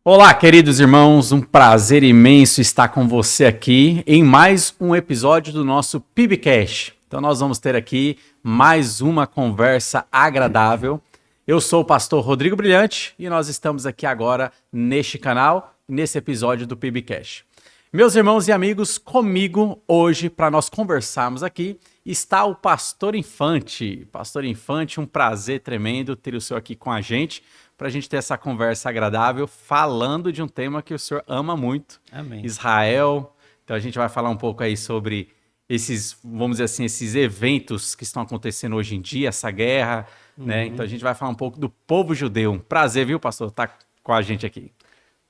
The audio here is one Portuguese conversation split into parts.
Olá, queridos irmãos, um prazer imenso estar com você aqui em mais um episódio do nosso PIBcast. Então nós vamos ter aqui mais uma conversa agradável. Eu sou o pastor Rodrigo Brilhante e nós estamos aqui agora neste canal, nesse episódio do PIBcast. Meus irmãos e amigos, comigo hoje para nós conversarmos aqui está o Pastor Infante. Pastor Infante, um prazer tremendo ter o senhor aqui com a gente, para a gente ter essa conversa agradável, falando de um tema que o senhor ama muito, Amém. Israel. Então a gente vai falar um pouco aí sobre esses, vamos dizer assim, esses eventos que estão acontecendo hoje em dia, essa guerra, né? Então a gente vai falar um pouco do povo judeu. Um prazer, viu, pastor, estar com a gente aqui.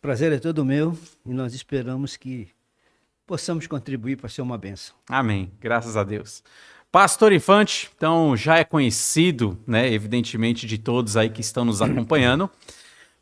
Prazer é todo meu e nós esperamos que possamos contribuir para ser uma bênção. Amém, graças a Deus. Pastor Infante, então já é conhecido, né, evidentemente, de todos aí que estão nos acompanhando.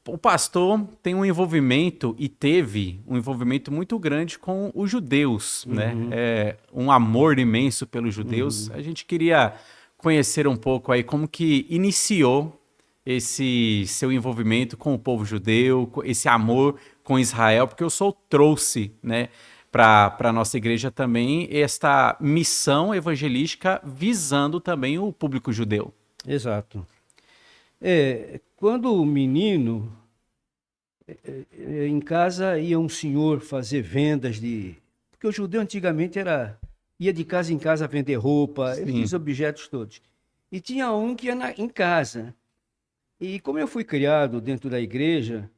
O pastor tem um envolvimento e teve um envolvimento muito grande com os judeus, né? Um amor imenso pelos judeus. A gente queria conhecer um pouco aí como que iniciou esse seu envolvimento com o povo judeu, esse amor com Israel, porque o senhor trouxe, né, para a nossa igreja também esta missão evangelística visando também o público judeu. Exato. Quando o menino, em casa ia um senhor fazer vendas de... Porque o judeu antigamente ia de casa em casa vender roupa, Sim. esses objetos todos. E tinha um que ia em casa. E como eu fui criado dentro da igreja,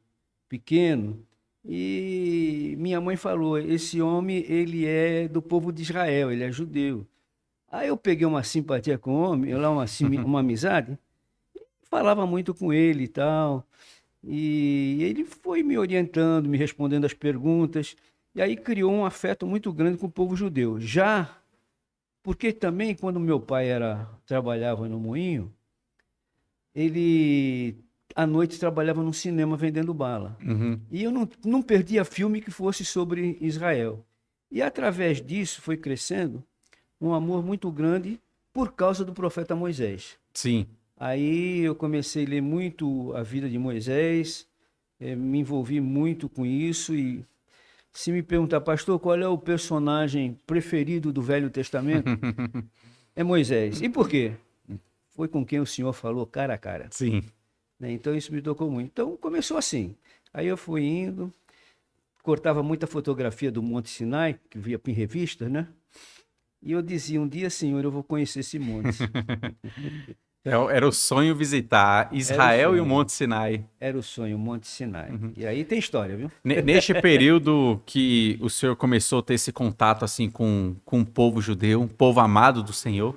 pequeno, e minha mãe falou, esse homem, ele é do povo de Israel, ele é judeu. Aí eu peguei uma simpatia com o homem, lá uma amizade, falava muito com ele e tal, e ele foi me orientando, me respondendo as perguntas, e aí criou um afeto muito grande com o povo judeu. Já, porque também quando meu pai trabalhava no moinho, ele à noite trabalhava no cinema vendendo bala. E eu não perdia filme que fosse sobre Israel. E através disso foi crescendo um amor muito grande por causa do profeta Moisés. Sim. Aí eu comecei a ler muito a vida de Moisés, me envolvi muito com isso e se me perguntar, pastor, qual é o personagem preferido do Velho Testamento? É Moisés. E por quê? Foi com quem o Senhor falou cara a cara. Sim. Né? Então isso me tocou muito. Então começou assim. Aí eu fui indo, cortava muita fotografia do Monte Sinai, que via em revistas, né? E eu dizia, um dia, Senhor, eu vou conhecer esse monte. Era o sonho visitar Era o Israel e o sonho. Monte Sinai. Era o sonho, o Monte Sinai. E aí tem história, viu? Neste período que o senhor começou a ter esse contato assim com o povo judeu, um povo amado do Senhor,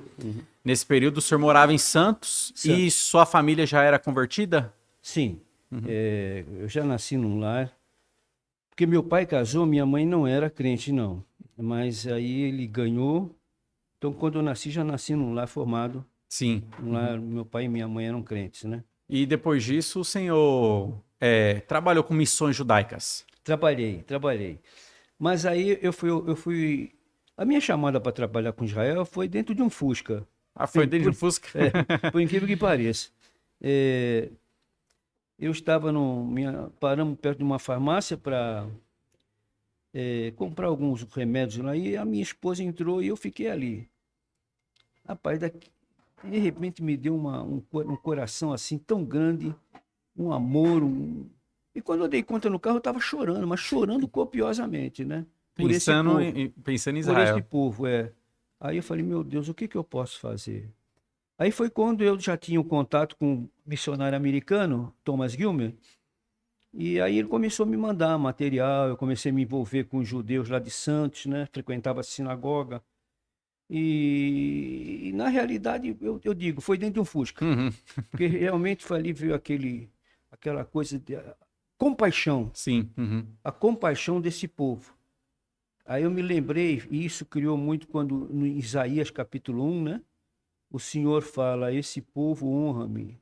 nesse período o senhor morava em Santos e Santos. sua família já era convertida? Sim. Eu já nasci num lar. Porque meu pai casou, minha mãe não era crente, não. Mas aí ele ganhou. Então, quando eu nasci, já nasci num lar formado. Sim. Meu pai e minha mãe eram crentes, né? E depois disso o senhor trabalhou com missões judaicas? Trabalhei. Mas aí eu fui. A minha chamada para trabalhar com Israel foi dentro de um Fusca. Ah, foi desde o Fusca? Por incrível que pareça. É, eu estava paramos perto de uma farmácia para comprar alguns remédios lá e a minha esposa entrou e eu fiquei ali. Rapaz, de repente me deu um coração assim tão grande, um amor. E quando eu dei conta no carro, eu estava chorando, mas chorando copiosamente, né? Por esse Pensando povo, pensando em por esse Israel. povo, é. Aí eu falei, meu Deus, o que que eu posso fazer? Aí foi quando eu já tinha um contato com um missionário americano, Thomas Gilmer, e aí ele começou a me mandar material, eu comecei a me envolver com os judeus lá de Santos, né? Frequentava a sinagoga. E na realidade, eu digo, foi dentro de um Fusca. Uhum. Porque realmente foi ali veio aquela coisa de compaixão, Sim. Uhum. a compaixão desse povo. Aí eu me lembrei, e isso criou muito quando no Isaías capítulo 1, né? O Senhor fala, esse povo honra-me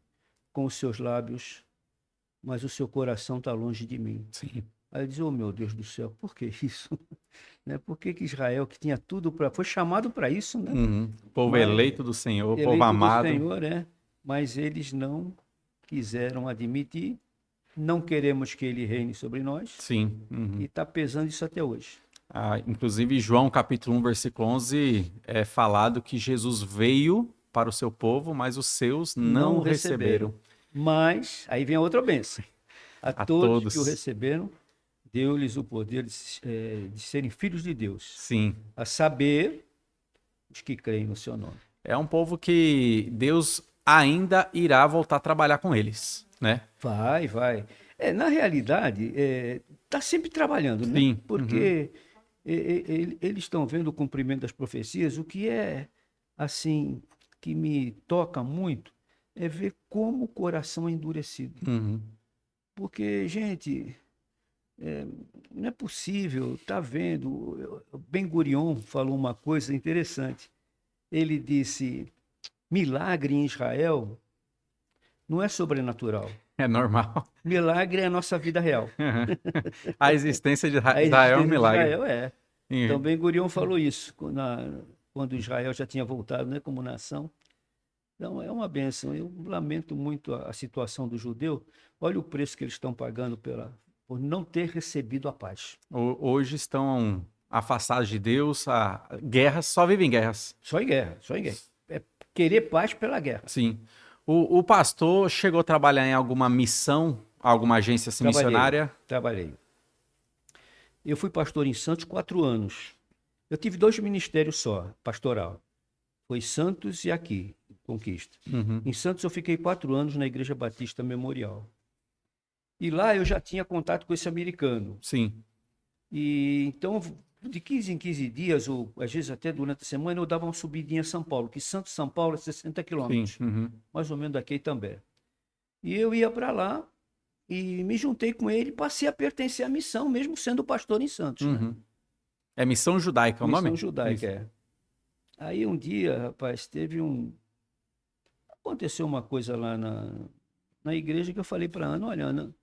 com os seus lábios, mas o seu coração está longe de mim. Sim. Aí eu disse, oh meu Deus do céu, por que isso? Né? Por que que Israel, que tinha tudo para... Foi chamado para isso, né? Povo Mas, eleito do Senhor, povo eleito do amado. Senhor, mas eles não quiseram admitir. não queremos que ele reine sobre nós, Sim. Uhum. e está pesando isso até hoje. Inclusive, João capítulo 1, versículo 11, é falado que Jesus veio para o seu povo, mas os seus não Não o receberam. receberam. Mas, aí vem a outra bênção. A A todos que o todos. receberam, deu-lhes o poder de serem filhos de Deus, Sim. a saber, os que creem no seu nome. É um povo que Deus ainda irá voltar a trabalhar com eles, né? Vai, vai. Na realidade, está sempre trabalhando, né? Sim. Uhum. Porque eles estão vendo o cumprimento das profecias. O que é, assim, que me toca muito é ver como o coração é endurecido. Uhum. Porque, gente, não é possível, tá vendo? Ben-Gurion falou uma coisa interessante. Ele disse: milagre em Israel não é sobrenatural. É normal. Milagre é a nossa vida real. Uhum. A existência de A Israel é um existência de milagre. Israel é. Então, Uhum. Ben-Gurion falou isso quando Israel já tinha voltado, né, como nação. Então, é uma bênção. Eu lamento muito a situação do judeu. Olha o preço que eles estão pagando por não ter recebido a paz. Hoje estão afastados de Deus, guerras, só vivem guerras. Só em guerra, só em guerra. É querer paz pela guerra. Sim. O pastor chegou a trabalhar em alguma missão, alguma agência assim, missionária? Trabalhei. Eu fui pastor em Santos 4 anos. Eu tive 2 ministérios só, pastoral. Foi Santos e aqui, Conquista. Uhum. Em Santos eu fiquei 4 anos na Igreja Batista Memorial. E lá eu já tinha contato com esse americano. Sim. E então, de 15 em 15 dias, ou às vezes até durante a semana, eu dava uma subidinha a São Paulo, que Santos, São Paulo é 60 Sim. quilômetros, Uhum. mais ou menos daqui também. E eu ia para lá e me juntei com ele e passei a pertencer à missão, mesmo sendo pastor em Santos, né? Uhum. É Missão Judaica, é o Missão nome? judaica, Isso. é. Aí um dia, rapaz, aconteceu uma coisa lá na igreja que eu falei para Ana: olha, Ana,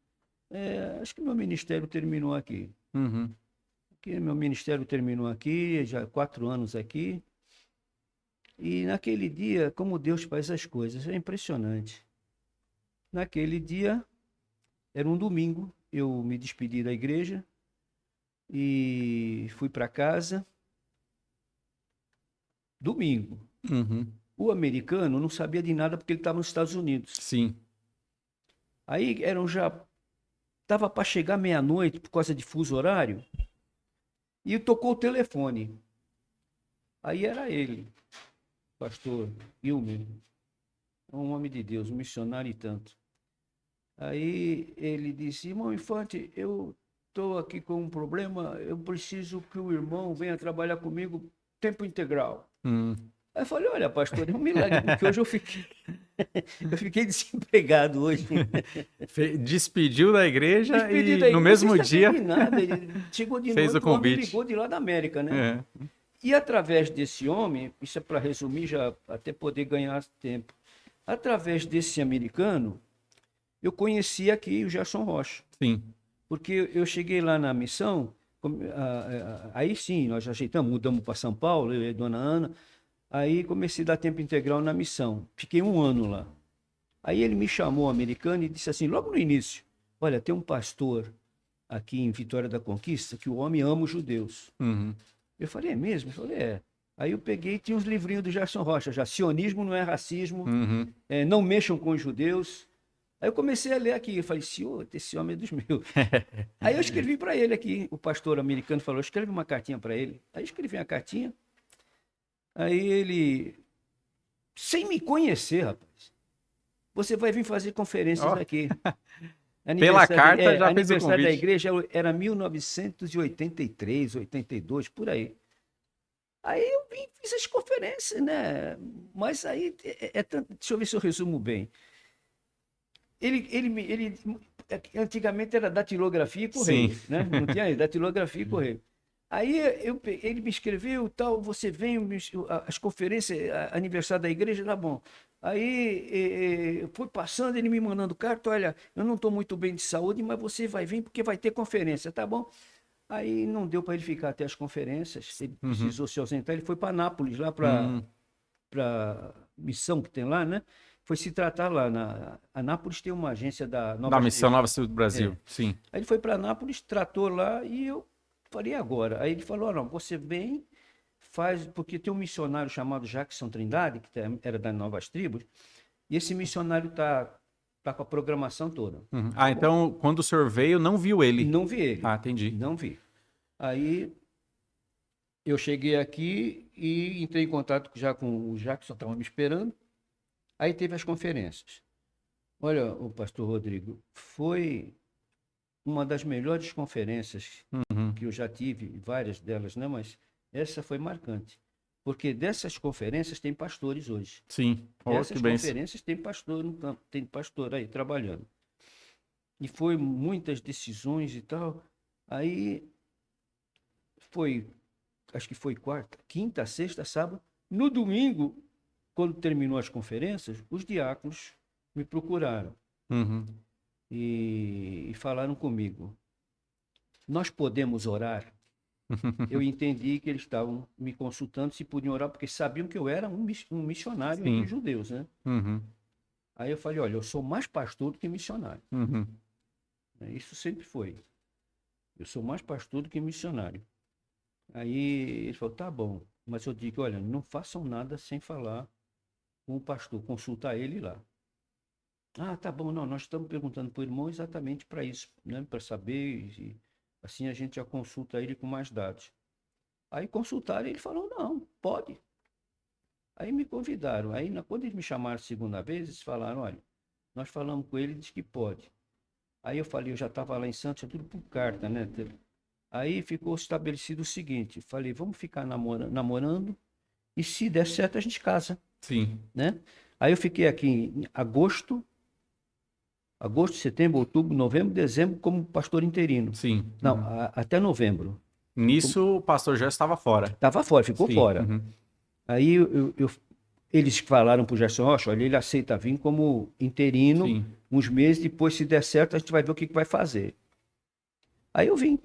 acho que meu ministério terminou aqui. Uhum. Meu ministério terminou aqui, já 4 anos aqui. E naquele dia, como Deus faz as coisas, é impressionante. Naquele dia, era um domingo, eu me despedi da igreja e fui para casa. Domingo. Uhum. O americano não sabia de nada porque ele estava nos Estados Unidos. Sim. Aí estava para chegar meia-noite por causa de fuso horário e tocou o telefone. Aí era ele, pastor Gilmer, um homem de Deus, um missionário e tanto. Aí ele disse: irmão Infante, eu estou aqui com um problema, eu preciso que o irmão venha trabalhar comigo tempo integral. Hum. Aí eu falei: olha, pastor, é um milagre, porque hoje eu fiquei desempregado hoje. Despediu da igreja Despedi e da no igreja sem mesmo saber dia de nada. Ele chegou de fez o noite, o homem convite. ligou de lá da América, né? É. E através desse homem, isso é para resumir, já até poder ganhar tempo. Através desse americano, eu conheci aqui o Gerson Rocha. Sim. Porque eu cheguei lá na missão, aí sim, nós ajeitamos, mudamos para São Paulo, eu e a dona Ana. Aí comecei a dar tempo integral na missão. Fiquei 1 ano lá. Aí ele me chamou, americano, e disse assim, logo no início: olha, tem um pastor aqui em Vitória da Conquista que o homem ama os judeus. Uhum. Eu falei: é mesmo? Eu falei: é. Aí eu peguei e tinha uns livrinhos do Gerson Rocha, já: sionismo não é racismo, Uhum. não mexam com os judeus. Aí eu comecei a ler aqui, eu falei: senhor, esse homem é dos meus. Aí eu escrevi para ele aqui, o pastor americano falou: escreve uma cartinha para ele. Aí eu escrevi a cartinha. Aí ele, sem me conhecer, rapaz: você vai vir fazer conferências Ó, aqui. pela carta já fez o Aniversário da convite. igreja era 1983, 82, por aí. Aí eu vim, fiz as conferências, né? Mas aí, deixa eu ver se eu resumo bem. Antigamente era datilografia e correio, Sim. né? Não tinha datilografia e correio. Aí ele me escreveu, tal, você vem, as conferências, aniversário da igreja, tá bom. Aí foi passando, ele me mandando carta: olha, eu não estou muito bem de saúde, mas você vai vir porque vai ter conferência, tá bom? Aí não deu para ele ficar até as conferências, ele Uhum. precisou se ausentar, ele foi para Nápoles, lá Hum. para missão que tem lá, né? foi se tratar lá. Anápolis tem uma agência da Nova Da Missão Estrela. Nova Estrela do Brasil, sim. Aí ele foi para Anápolis, tratou lá e eu falei, "E agora?" Aí ele falou, não, você vem, faz, porque tem um missionário chamado Jackson Trindade, que era das Novas Tribos, e esse missionário tá com a programação toda. Uhum. Ah, então quando o senhor veio, não viu ele? Não vi ele. Ah, entendi. Não vi. Aí eu cheguei aqui e entrei em contato já com o Jackson, estava me esperando. Aí teve as conferências. Olha, o pastor Rodrigo, foi uma das melhores conferências Uhum. que eu já tive, várias delas, né? Mas essa foi marcante. Porque dessas conferências tem pastores hoje. Sim. Oh, que Dessas bênção. conferências tem pastor no campo, tem pastor aí trabalhando. E foi muitas decisões e tal. Aí foi, acho que foi quarta, quinta, sexta, sábado. No domingo, quando terminou as conferências, os diáconos me procuraram Uhum. e falaram comigo. Nós podemos orar? Eu entendi que eles estavam me consultando se podiam orar, porque sabiam que eu era um missionário entre Sim. os judeus, né? Uhum. Aí eu falei, olha, eu sou mais pastor do que missionário. Uhum. Isso sempre foi. Eu sou mais pastor do que missionário. Aí ele falou, tá bom. Mas eu digo, olha, não façam nada sem falar com o pastor, consultar ele lá. Ah, tá bom, não, nós estamos perguntando para o irmão exatamente para isso, né? Para saber, e assim a gente já consulta ele com mais dados. Aí consultaram e ele falou, não, pode. Aí me convidaram. Aí quando eles me chamaram a segunda vez, eles falaram, olha, nós falamos com ele, ele disse que pode. Aí eu falei, eu já estava lá em Santos, é tudo por carta, né? Aí ficou estabelecido o seguinte, falei, vamos ficar namorando e se der certo a gente casa, Sim. né? Aí eu fiquei aqui em agosto, setembro, outubro, novembro, dezembro como pastor interino. Sim. Não, Uhum. até novembro. Nisso o pastor já estava fora. Estava fora, ficou Sim. fora. Uhum. Aí eles falaram para o Gerson Rocha, olha, ele aceita vir como interino, Sim. uns meses, depois se der certo a gente vai ver o que vai fazer. Aí eu vim.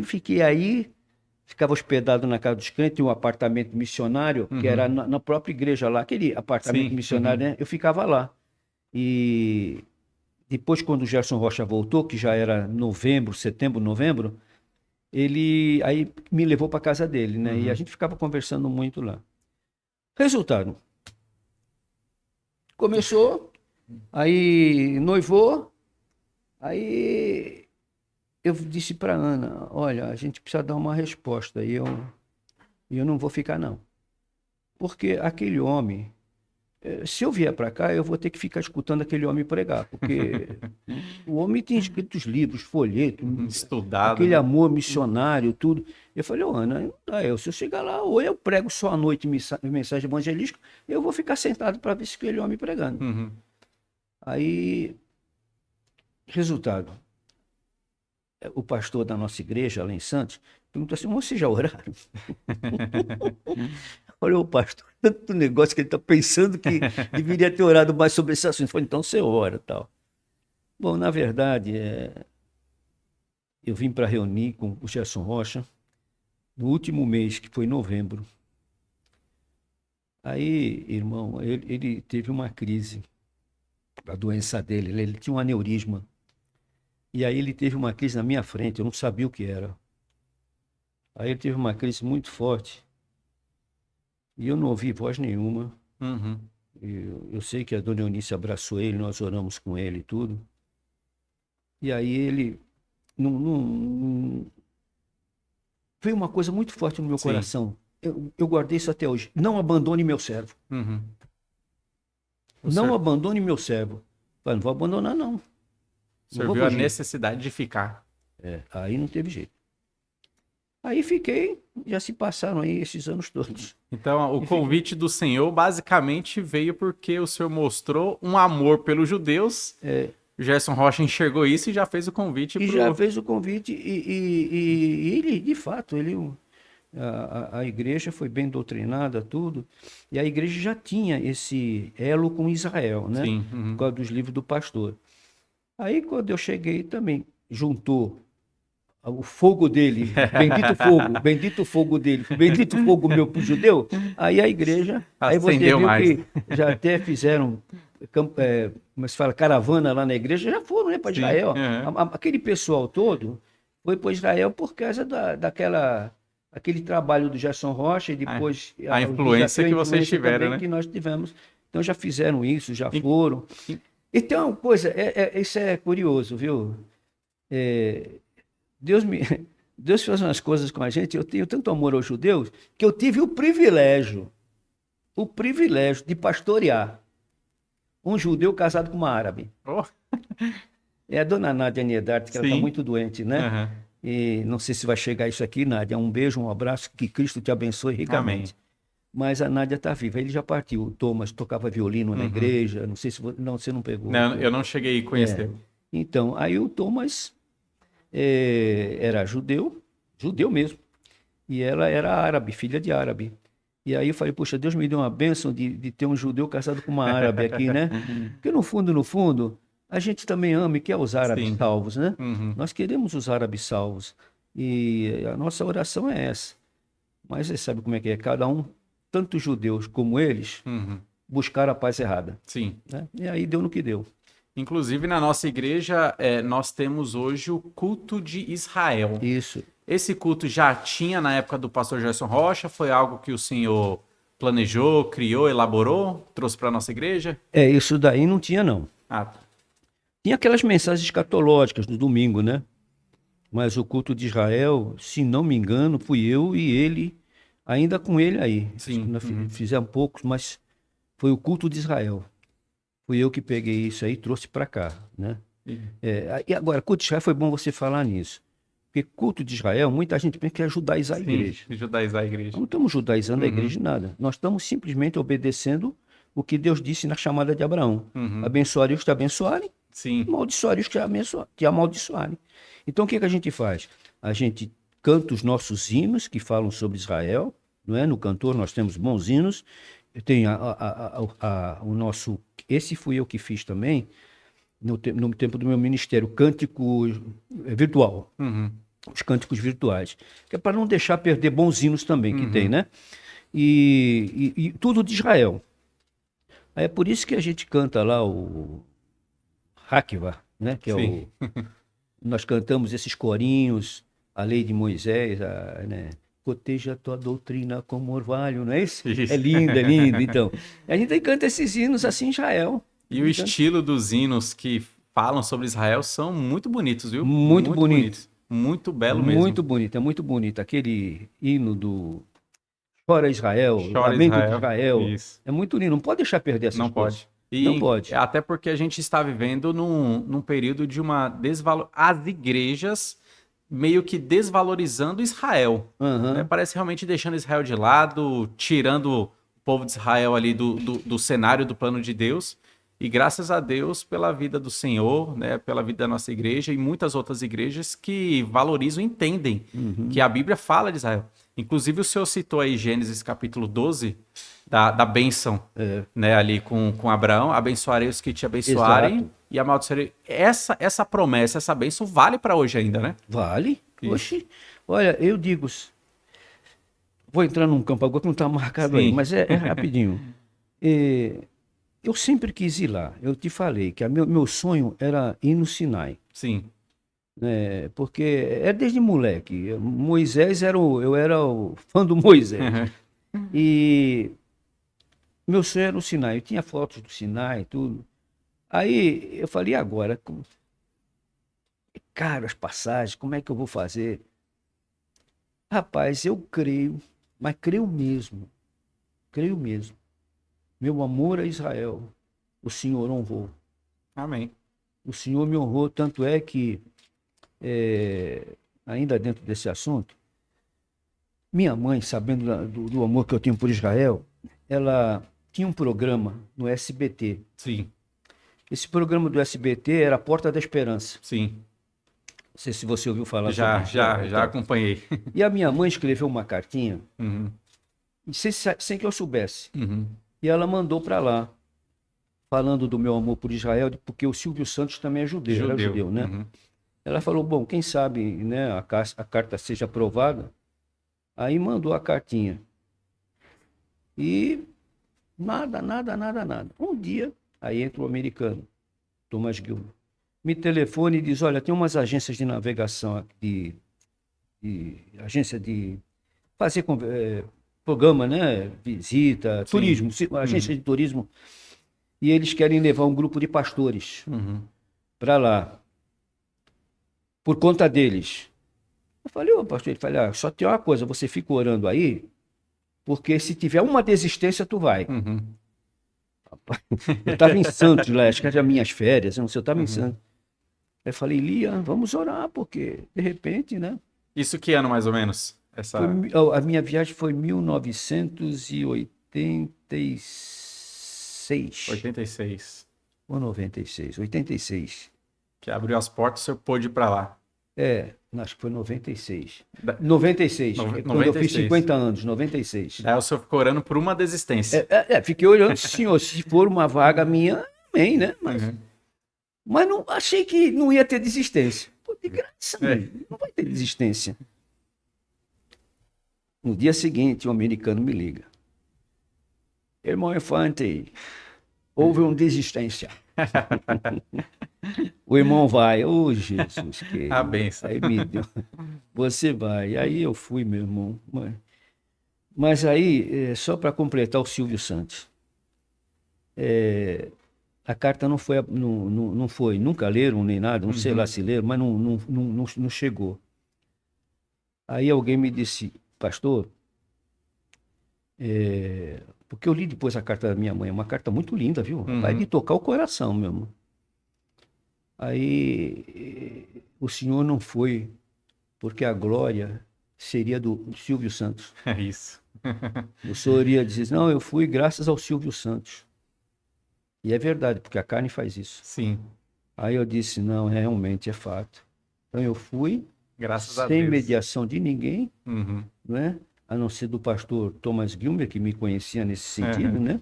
Fiquei aí, ficava hospedado na casa dos crentes, tinha um apartamento missionário, que era Uhum. na própria igreja lá, aquele apartamento Sim. missionário, Uhum. né? Eu ficava lá. E depois, quando o Gerson Rocha voltou, que já era setembro, novembro, ele aí me levou para casa dele, né? E a Uhum. gente ficava conversando muito lá. Resultado, começou, aí noivou, aí eu disse para Ana, olha, a gente precisa dar uma resposta e eu não vou ficar não. Porque aquele homem, se eu vier para cá, eu vou ter que ficar escutando aquele homem pregar, porque o homem tem escrito os livros, folheto, Estudado, aquele né? amor missionário, tudo. Eu falei, ô Ana, não dá, se eu chegar lá, ou eu prego só à noite mensagem evangelística, eu vou ficar sentado para ver se aquele homem pregando. Uhum. Aí, resultado, o pastor da nossa igreja, lá em Santos, perguntou assim, vocês já oraram? Olha o pastor, tanto negócio que ele está pensando que deveria ter orado mais sobre esse assunto. Falei, então você ora tal. Bom, na verdade, eu vim para reunir com o Gerson Rocha no último mês, que foi novembro. Aí, irmão, ele teve uma crise, a doença dele, ele tinha um aneurisma. E aí ele teve uma crise na minha frente, eu não sabia o que era. Aí ele teve uma crise muito forte. E eu não ouvi voz nenhuma. Uhum. Eu sei que a dona Eunice abraçou ele, nós oramos com ele e tudo. E aí ele veio uma coisa muito forte no meu Sim. coração. Eu guardei isso até hoje. Não abandone meu servo. Uhum. O Não senhor, abandone meu servo. Falei, não vou abandonar, não. o Não senhor vou viu a fugir. necessidade de ficar. Aí não teve jeito. Aí fiquei, já se passaram aí esses anos todos. Então, o E fiquei. convite do Senhor basicamente veio porque o Senhor mostrou um amor pelos judeus. O Gerson Rocha enxergou isso e já fez o convite E já fez o convite e ele, de fato, a igreja foi bem doutrinada, tudo, e a igreja já tinha esse elo com Israel, né? Sim. Por Uhum. causa dos livros do pastor. Aí, quando eu cheguei também, juntou o fogo dele, bendito fogo dele, bendito fogo meu para o judeu, aí a igreja, aí você Acendeu viu mais. que já até fizeram, como se fala, caravana lá na igreja, já foram, né, para Sim. Israel. Aham. Aquele pessoal todo foi para Israel por causa aquele trabalho do Gerson Rocha e A, depois a o influência desafio, a que vocês influência tiveram, também né? que nós tivemos. Então já fizeram isso, já In- foram. in- Então, coisa, isso é curioso, viu? É, Deus me, Deus fez umas coisas com a gente. Eu tenho tanto amor aos judeus que eu tive o privilégio de pastorear um judeu casado com uma árabe. Oh, É a dona Nádia Niedart, que ela está sim. muito doente, né? Aham. E não sei se vai chegar isso aqui, Nádia. Um beijo, um abraço, que Cristo te abençoe Amém. ricamente. Mas a Nádia está viva. Ele já partiu. O Thomas tocava violino na Uhum. igreja. Não sei se não, você não pegou. Não, eu não cheguei a É. conhecer. Então, aí o Thomas era judeu mesmo. E ela era árabe, filha de árabe. E aí eu falei, poxa, Deus me deu uma bênção de ter um judeu casado com uma árabe aqui, né? Porque no fundo, a gente também ama e quer os árabes Sim. salvos, né? Uhum. Nós queremos os árabes salvos. E a nossa oração é essa. Mas você sabe como é que é? Cada um, tanto judeus como eles, Uhum. buscaram a paz errada, Sim. né? E aí deu no que deu. Inclusive, na nossa igreja, nós temos hoje o culto de Israel. Isso. Esse culto já tinha na época do pastor Gerson Rocha? Foi algo que o senhor planejou, criou, elaborou, trouxe para a nossa igreja? Isso daí não tinha, não. Ah, tá. Tinha aquelas mensagens escatológicas do domingo, né? Mas o culto de Israel, se não me engano, fui eu e ele, ainda com ele aí. Acho que Sim. nós Uhum. fizemos poucos, mas foi o culto de Israel. Fui eu que peguei isso aí e trouxe para cá, né? E- E agora, culto de Israel foi bom você falar nisso. Porque culto de Israel, muita gente pensa que é judaizar a Sim, igreja. judaizar a igreja. Nós não estamos judaizando a Uhum. igreja em nada. Nós estamos simplesmente obedecendo o que Deus disse na chamada de Abraão. Uhum. Abençoarei os que te abençoarem, Sim. amaldiçoarei os que te amaldiçoarem. Então, o que a gente faz? A gente canta os nossos hinos que falam sobre Israel, não é? No cantor nós temos bons hinos. Tem o nosso... Esse fui eu que fiz também, no tempo do meu ministério, cântico virtual. Uhum. Os cânticos virtuais, que é para não deixar perder bons hinos também que tem, Uhum. né? E tudo de Israel. Aí é por isso que a gente canta lá o Hakiva, né? Que é Sim. nós cantamos esses corinhos, a lei de Moisés, né? Coteja a tua doutrina como orvalho, não é isso? Isso. É lindo, é lindo. Então, a gente canta esses hinos assim em Israel. E o estilo dos hinos que falam sobre Israel são muito bonitos, viu? Muito Muito bonito. bonitos. Muito belo mesmo. Muito bonito, é muito bonito. Aquele hino do Chora Israel, Chora Lamento de Israel. Israel. Isso. É muito lindo, não pode deixar perder essas Não coisas. pode. Não E pode. até porque a gente está vivendo num período de uma desvalor... As igrejas meio que desvalorizando Israel, né? Aham. Parece realmente deixando Israel de lado, tirando o povo de Israel ali do cenário do plano de Deus. E graças a Deus pela vida do Senhor, né? Pela vida da nossa igreja e muitas outras igrejas que valorizam e entendem que a Bíblia fala de Israel. Inclusive o senhor citou aí Gênesis capítulo 12, da bênção, né, ali com Abraão, abençoarei os que te abençoarem Exato. e amaldiçoarei. Essa promessa, essa bênção vale para hoje ainda, né? Vale? Isso. Oxi. Olha, eu digo, vou entrar num campo agora que não está marcado aí, Sim. mas é rapidinho. Eu sempre quis ir lá. Eu te falei que meu sonho era ir no Sinai. Sim. Porque é desde moleque. Moisés eu era o fã do Moisés. E meu sonho era o Sinai. Eu tinha fotos do Sinai e tudo. Aí eu falei, e agora? Caro as passagens, como é que eu vou fazer? Rapaz, eu creio, mas creio mesmo. Creio mesmo. Meu amor a Israel, o Senhor honrou. Amém. O Senhor me honrou, tanto é que, ainda dentro desse assunto, minha mãe, sabendo do amor que eu tenho por Israel, ela tinha um programa no SBT. Sim. Esse programa do SBT era a Porta da Esperança. Sim. Não sei se você ouviu falar Já sobre isso. Então. acompanhei. E a minha mãe escreveu uma cartinha, Uhum. sem que eu soubesse. Uhum. E ela mandou para lá, falando do meu amor por Israel, porque o Silvio Santos também é judeu, era judeu, né? Uhum. Ela falou, bom, quem sabe, né, a carta seja aprovada. Aí mandou a cartinha. E nada, nada, nada, nada. Um dia, aí entra o americano, Thomas Gilmer. Me telefone e diz, olha, tem umas agências de navegação aqui, agência de fazer programa, né? Visita, Sim. turismo, agência de turismo. E eles querem levar um grupo de pastores para lá, por conta deles. Eu falei, ô pastor, ele falou, só tem uma coisa, você fica orando aí, porque se tiver uma desistência, tu vai. Eu estava em Santos lá, acho que era minhas férias, eu não sei, eu estava em Santos. Aí eu falei, Lia, vamos orar, porque de repente, né? Isso que ano, mais ou menos? Essa... A minha viagem foi em 1986. 86. Ou 96, 86. Que abriu as portas, o senhor pôde ir para lá. Acho que foi 96. Da- 96, No- quando eu fiz 96. 50 anos, 96. Daí o senhor ficou orando por uma desistência. Fiquei olhando, senhor, se for uma vaga minha, amém, né? Uhum. Mas não, achei que não ia ter desistência. Pô, de graça, É. não vai ter desistência. No dia seguinte, um americano me liga. Irmão Infante, houve uma desistência. O irmão vai, ô Jesus, que A benção. aí me deu. Você vai. Aí eu fui, meu irmão. Mas aí, só para completar o Silvio Santos, a carta não foi, não foi, nunca leram nem nada, não sei lá se leram, mas não chegou. Aí alguém me disse, pastor, porque eu li depois a carta da minha mãe, é uma carta muito linda, viu? Vai de tocar o coração, meu irmão. Aí o senhor não foi, porque a glória seria do Silvio Santos. É isso. O senhor ia dizer, não, eu fui graças ao Silvio Santos. E é verdade, porque a carne faz isso. Sim. Aí eu disse, não, realmente é fato. Então eu fui, Graças a sem Deus. mediação de ninguém, Uhum. né? A não ser do pastor Thomas Gilmer, que me conhecia nesse sentido, né?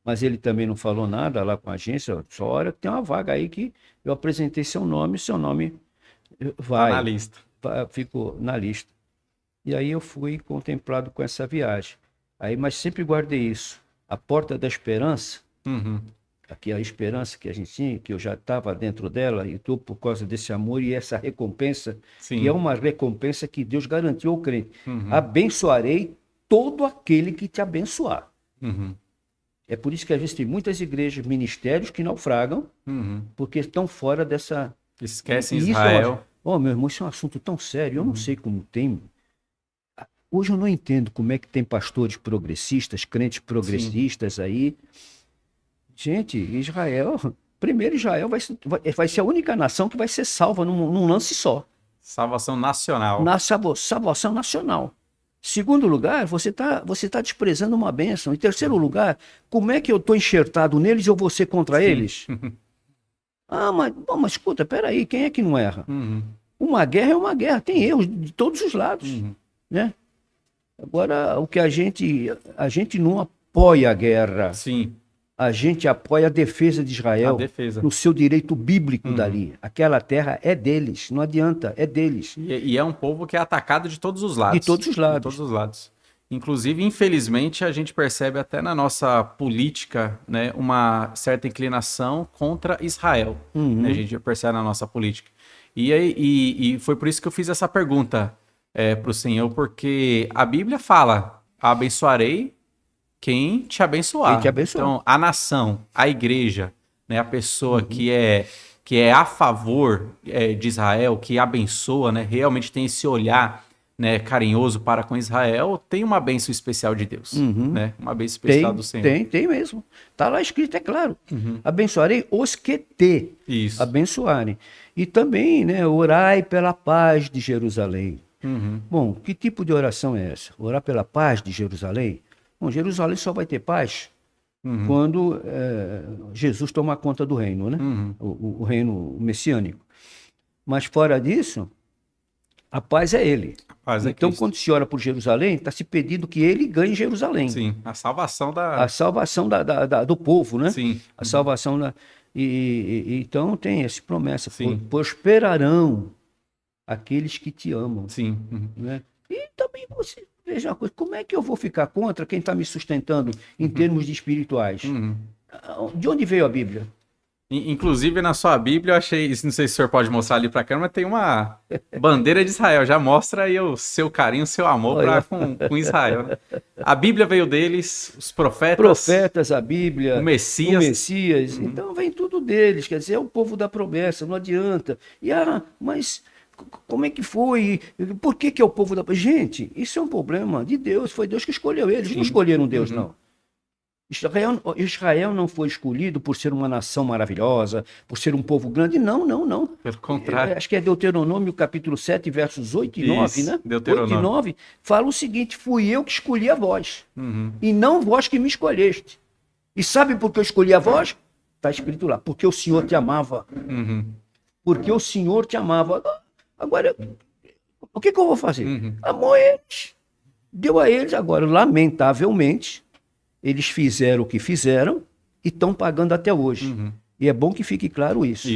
Mas ele também não falou nada lá com a agência, só olha que tem uma vaga aí que eu apresentei seu nome vai. Tá na lista. Ficou na lista. E aí eu fui contemplado com essa viagem. Aí, mas sempre guardei isso. A porta da esperança, aqui a esperança que a gente tinha, que eu já estava dentro dela, e estou por causa desse amor e essa recompensa, Sim. que é uma recompensa que Deus garantiu ao crente. Abençoarei todo aquele que te abençoar. É por isso que às vezes tem muitas igrejas, ministérios que naufragam, porque estão fora dessa... Esquecem E isso Israel. meu irmão, isso é um assunto tão sério, eu não sei como tem... Hoje eu não entendo como é que tem pastores progressistas, crentes progressistas aí. Gente, Israel vai ser a única nação que vai ser salva num lance só. Salvação nacional. Salvação nacional. Segundo lugar, você tá desprezando uma bênção. Em terceiro lugar, como é que eu estou enxertado neles e eu vou ser contra eles? Mas escuta, peraí, quem é que não erra? Uma guerra é uma guerra, tem erros de todos os lados, né? Agora, o que a gente não apoia a guerra. Sim. A gente apoia a defesa de Israel no seu direito bíblico dali. Aquela terra é deles, não adianta, é deles. E é um povo que é atacado de todos os lados. De todos os lados. De todos os lados. Inclusive, infelizmente, a gente percebe até na nossa política, né, uma certa inclinação contra Israel. Né, a gente percebe na nossa política. E foi por isso que eu fiz essa pergunta para o Senhor, porque a Bíblia fala, abençoarei quem te abençoar. Quem te abençoar. Então, a nação, a igreja, né, a pessoa que é a favor de Israel, que abençoa, né, realmente tem esse olhar, né, carinhoso para com Israel, tem uma bênção especial de Deus. Né? Uma bênção especial do Senhor. Tem mesmo. Está lá escrito, é claro. Abençoarei os que te abençoarem. E também, né, orai pela paz de Jerusalém. Bom, que tipo de oração é essa? Orar pela paz de Jerusalém? Bom, Jerusalém só vai ter paz quando Jesus tomar conta do reino, né? O reino messiânico. Mas fora disso, a paz é ele. Então, quando se ora por Jerusalém, está se pedindo que ele ganhe Jerusalém. Sim, a salvação do povo, né? Sim. A salvação da... então tem essa promessa. Prosperarão aqueles que te amam. Sim. Né? E também você veja uma coisa, como é que eu vou ficar contra quem está me sustentando em termos de espirituais? De onde veio a Bíblia? Inclusive, na sua Bíblia, eu achei, não sei se o senhor pode mostrar ali para a câmera, tem uma bandeira de Israel. Já mostra aí o seu carinho, o seu amor com Israel. Né? A Bíblia veio deles, os profetas, a Bíblia, o Messias. Então vem tudo deles, quer dizer, é o povo da promessa, não adianta. Mas como é que foi? Por que é o povo da promessa? Gente, isso é um problema de Deus, foi Deus que escolheu eles, não escolheram Deus, não. Israel não foi escolhido por ser uma nação maravilhosa, por ser um povo grande. Não. Pelo contrário. Acho que é Deuteronômio, capítulo 7, versos 8 e 9, né? Deuteronômio. 8 e 9, fala o seguinte: fui eu que escolhi a vós, e não vós que me escolheste. E sabe por que eu escolhi a vós? Está escrito lá, porque o Senhor te amava. Porque o Senhor te amava. Agora, o que eu vou fazer? Amou eles, deu a eles. Agora, lamentavelmente, eles fizeram o que fizeram e estão pagando até hoje. E é bom que fique claro isso.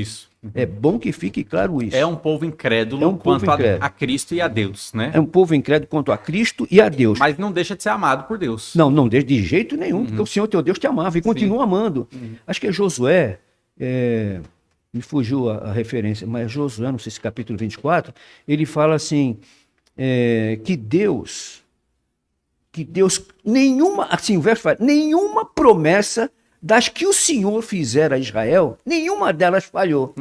É bom que fique claro isso. É um povo incrédulo quanto a Cristo e a Deus, né? É um povo incrédulo quanto a Cristo e a Deus. Mas não deixa de ser amado por Deus. Não deixa de jeito nenhum, porque o Senhor teu Deus te amava e continua amando. Acho que é Josué, me fugiu a referência, mas Josué, não sei se capítulo 24, ele fala assim, que Deus, nenhuma, assim o verso fala, nenhuma promessa das que o Senhor fizera a Israel, nenhuma delas falhou.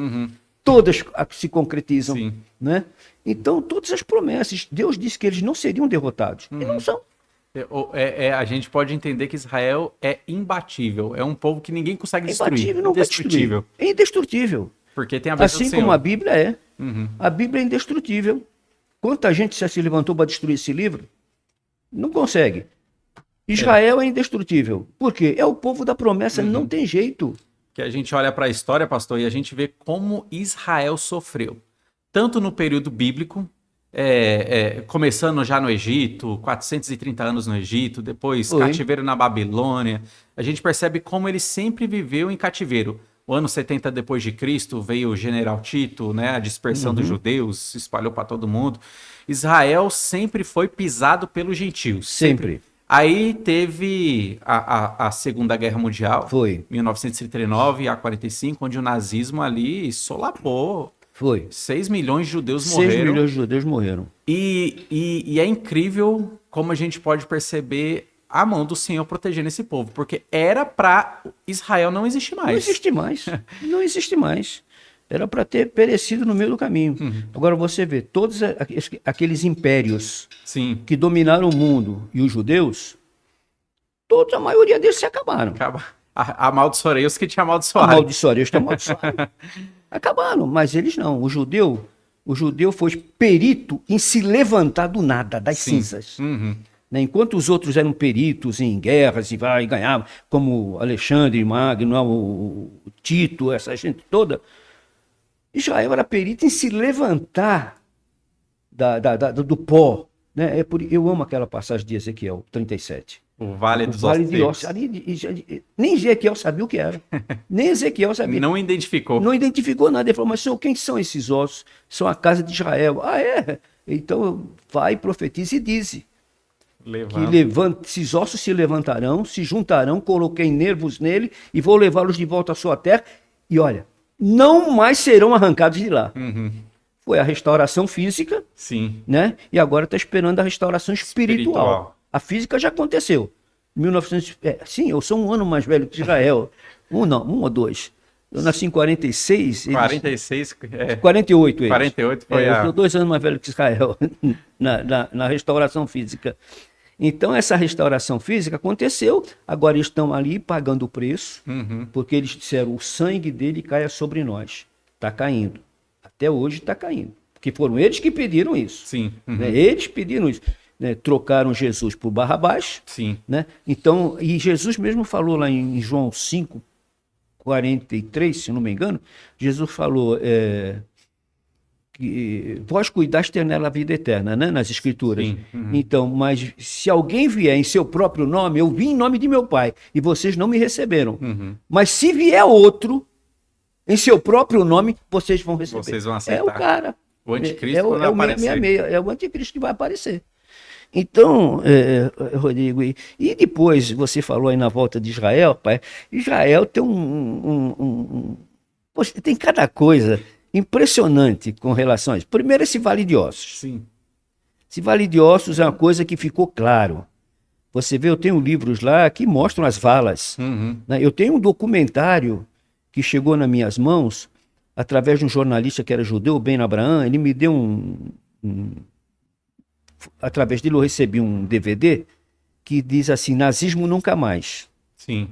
Todas se concretizam. Né? Então, todas as promessas, Deus disse que eles não seriam derrotados. E não são. A gente pode entender que Israel é imbatível. É um povo que ninguém consegue destruir. Imbatível, não indestrutível. É indestrutível. Porque tem a bênção do Senhor. Como a Bíblia é. A Bíblia é indestrutível. Quanta gente já se levantou para destruir esse livro? Não consegue. Israel é indestrutível. Por quê? É o povo da promessa, não tem jeito. Que a gente olha para a história, pastor, e a gente vê como Israel sofreu. Tanto no período bíblico, começando já no Egito, 430 anos no Egito, depois cativeiro na Babilônia. A gente percebe como ele sempre viveu em cativeiro. O ano 70 depois de Cristo veio o general Tito, né, a dispersão dos judeus, se espalhou para todo mundo. Israel sempre foi pisado pelos gentios. Sempre. Aí teve a Segunda Guerra Mundial, foi 1939 a 45, onde o nazismo ali solapou. Foi. 6 milhões de judeus morreram. 6 milhões de judeus morreram. E é incrível como a gente pode perceber a mão do Senhor protegendo esse povo, porque era para Israel não existir mais. Não existe mais. Não existe mais. Era para ter perecido no meio do caminho. Agora você vê, todos aqueles impérios que dominaram o mundo e os judeus, a maioria deles se acabaram. Amaldiçoarei os que te amaldiçoaram. Amaldiçoarei os que te amaldiçoaram. Acabaram, mas eles não. O judeu foi perito em se levantar do nada, das cinzas. Né? Enquanto os outros eram peritos em guerras e ganhavam, como Alexandre Magno, o Tito, essa gente toda, Israel era perito em se levantar do pó. Né? Eu amo aquela passagem de Ezequiel 37. O Vale dos Ossos Secos. Nem Ezequiel sabia o que era. Nem Ezequiel sabia. Não identificou. Não identificou nada. Ele falou, mas Senhor, quem são esses ossos? São a casa de Israel. Ah, é? Então vai, profetiza e diz. Que esses ossos se levantarão, se juntarão, coloquei nervos nele e vou levá-los de volta à sua terra. E olha, não mais serão arrancados de lá. Foi a restauração física, né? E agora está esperando a restauração espiritual. A física já aconteceu. 1900, sim, eu sou um ano mais velho que Israel. Um ou dois. Eu nasci em 46. 48 eles. 48 foi eu sou 2 anos mais velho que Israel na restauração física. Então, essa restauração física aconteceu, agora eles estão ali pagando o preço, porque eles disseram, o sangue dele caia sobre nós. Está caindo. Até hoje está caindo. Porque foram eles que pediram isso. Né? Eles pediram isso. Né? Trocaram Jesus por Barrabás. Né? Então, e Jesus mesmo falou lá em João 5, 43, se não me engano, Jesus falou... vós cuidaste ter nela a vida eterna, né? Nas escrituras. Então, mas se alguém vier em seu próprio nome, eu vim em nome de meu Pai, e vocês não me receberam. Mas se vier outro, em seu próprio nome, vocês vão receber. Vocês vão aceitar. É o cara. O anticristo quando vai o aparecer. 666, é o anticristo que vai aparecer. Então, Rodrigo, e depois você falou aí na volta de Israel, pai. Israel tem poxa, tem cada coisa impressionante com relação a isso. Primeiro, esse Vale de Ossos. Sim. Esse Vale de Ossos é uma coisa que ficou claro. Você vê, eu tenho livros lá que mostram as valas. Uhum. Né? Eu tenho um documentário que chegou nas minhas mãos através de um jornalista que era judeu, Ben Abraham. Ele me deu através dele eu recebi um DVD que diz assim, nazismo nunca mais. Sim.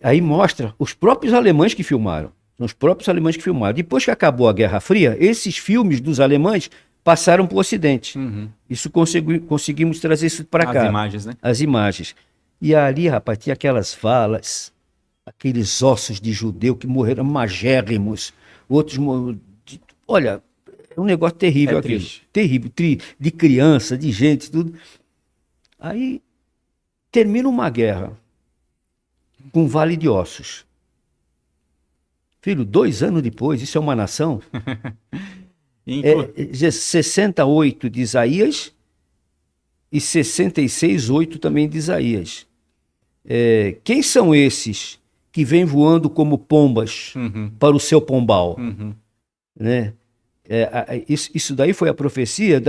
Aí mostra os próprios alemães que filmaram. São os próprios alemães que filmaram. Depois que acabou a Guerra Fria, esses filmes dos alemães passaram para o Ocidente. Uhum. Isso conseguimos trazer isso para cá. As imagens, né? As imagens. E ali, rapaz, tinha aquelas valas, aqueles ossos de judeu que morreram magérrimos. Outros olha, é um negócio terrível aquilo. Triste. Terrível. De criança, de gente, tudo. Aí termina uma guerra com um Vale de Ossos. Filho, 2 anos depois, isso é uma nação? 68 de Isaías e 66, 8 também de Isaías. Quem são esses que vêm voando como pombas para o seu pombal? Né? Isso daí foi a profecia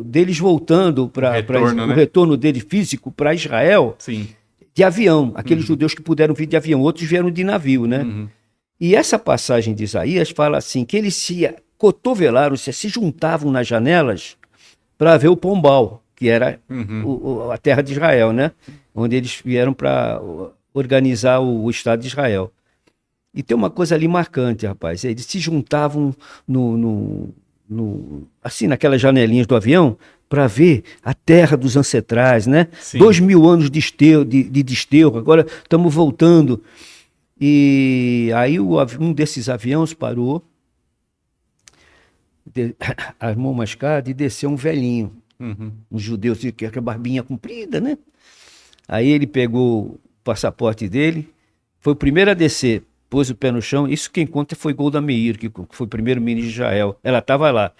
deles voltando para o retorno dele físico para Israel. Sim. De avião, aqueles judeus que puderam vir de avião, outros vieram de navio, né? E essa passagem de Isaías fala assim, que eles se cotovelaram, se juntavam nas janelas para ver o pombal, que era a terra de Israel, né? Onde eles vieram para organizar o Estado de Israel. E tem uma coisa ali marcante, rapaz, eles se juntavam assim, naquelas janelinhas do avião, para ver a terra dos ancestrais, né? Sim. 2000 anos de desterro, agora estamos voltando. E aí um desses aviões parou, armou uma escada e desceu um velhinho, um judeu com a barbinha comprida, né? Aí ele pegou o passaporte dele, foi o primeiro a descer, pôs o pé no chão. Isso quem conta foi Golda Meir, que foi primeiro-ministro de Israel. Ela estava lá.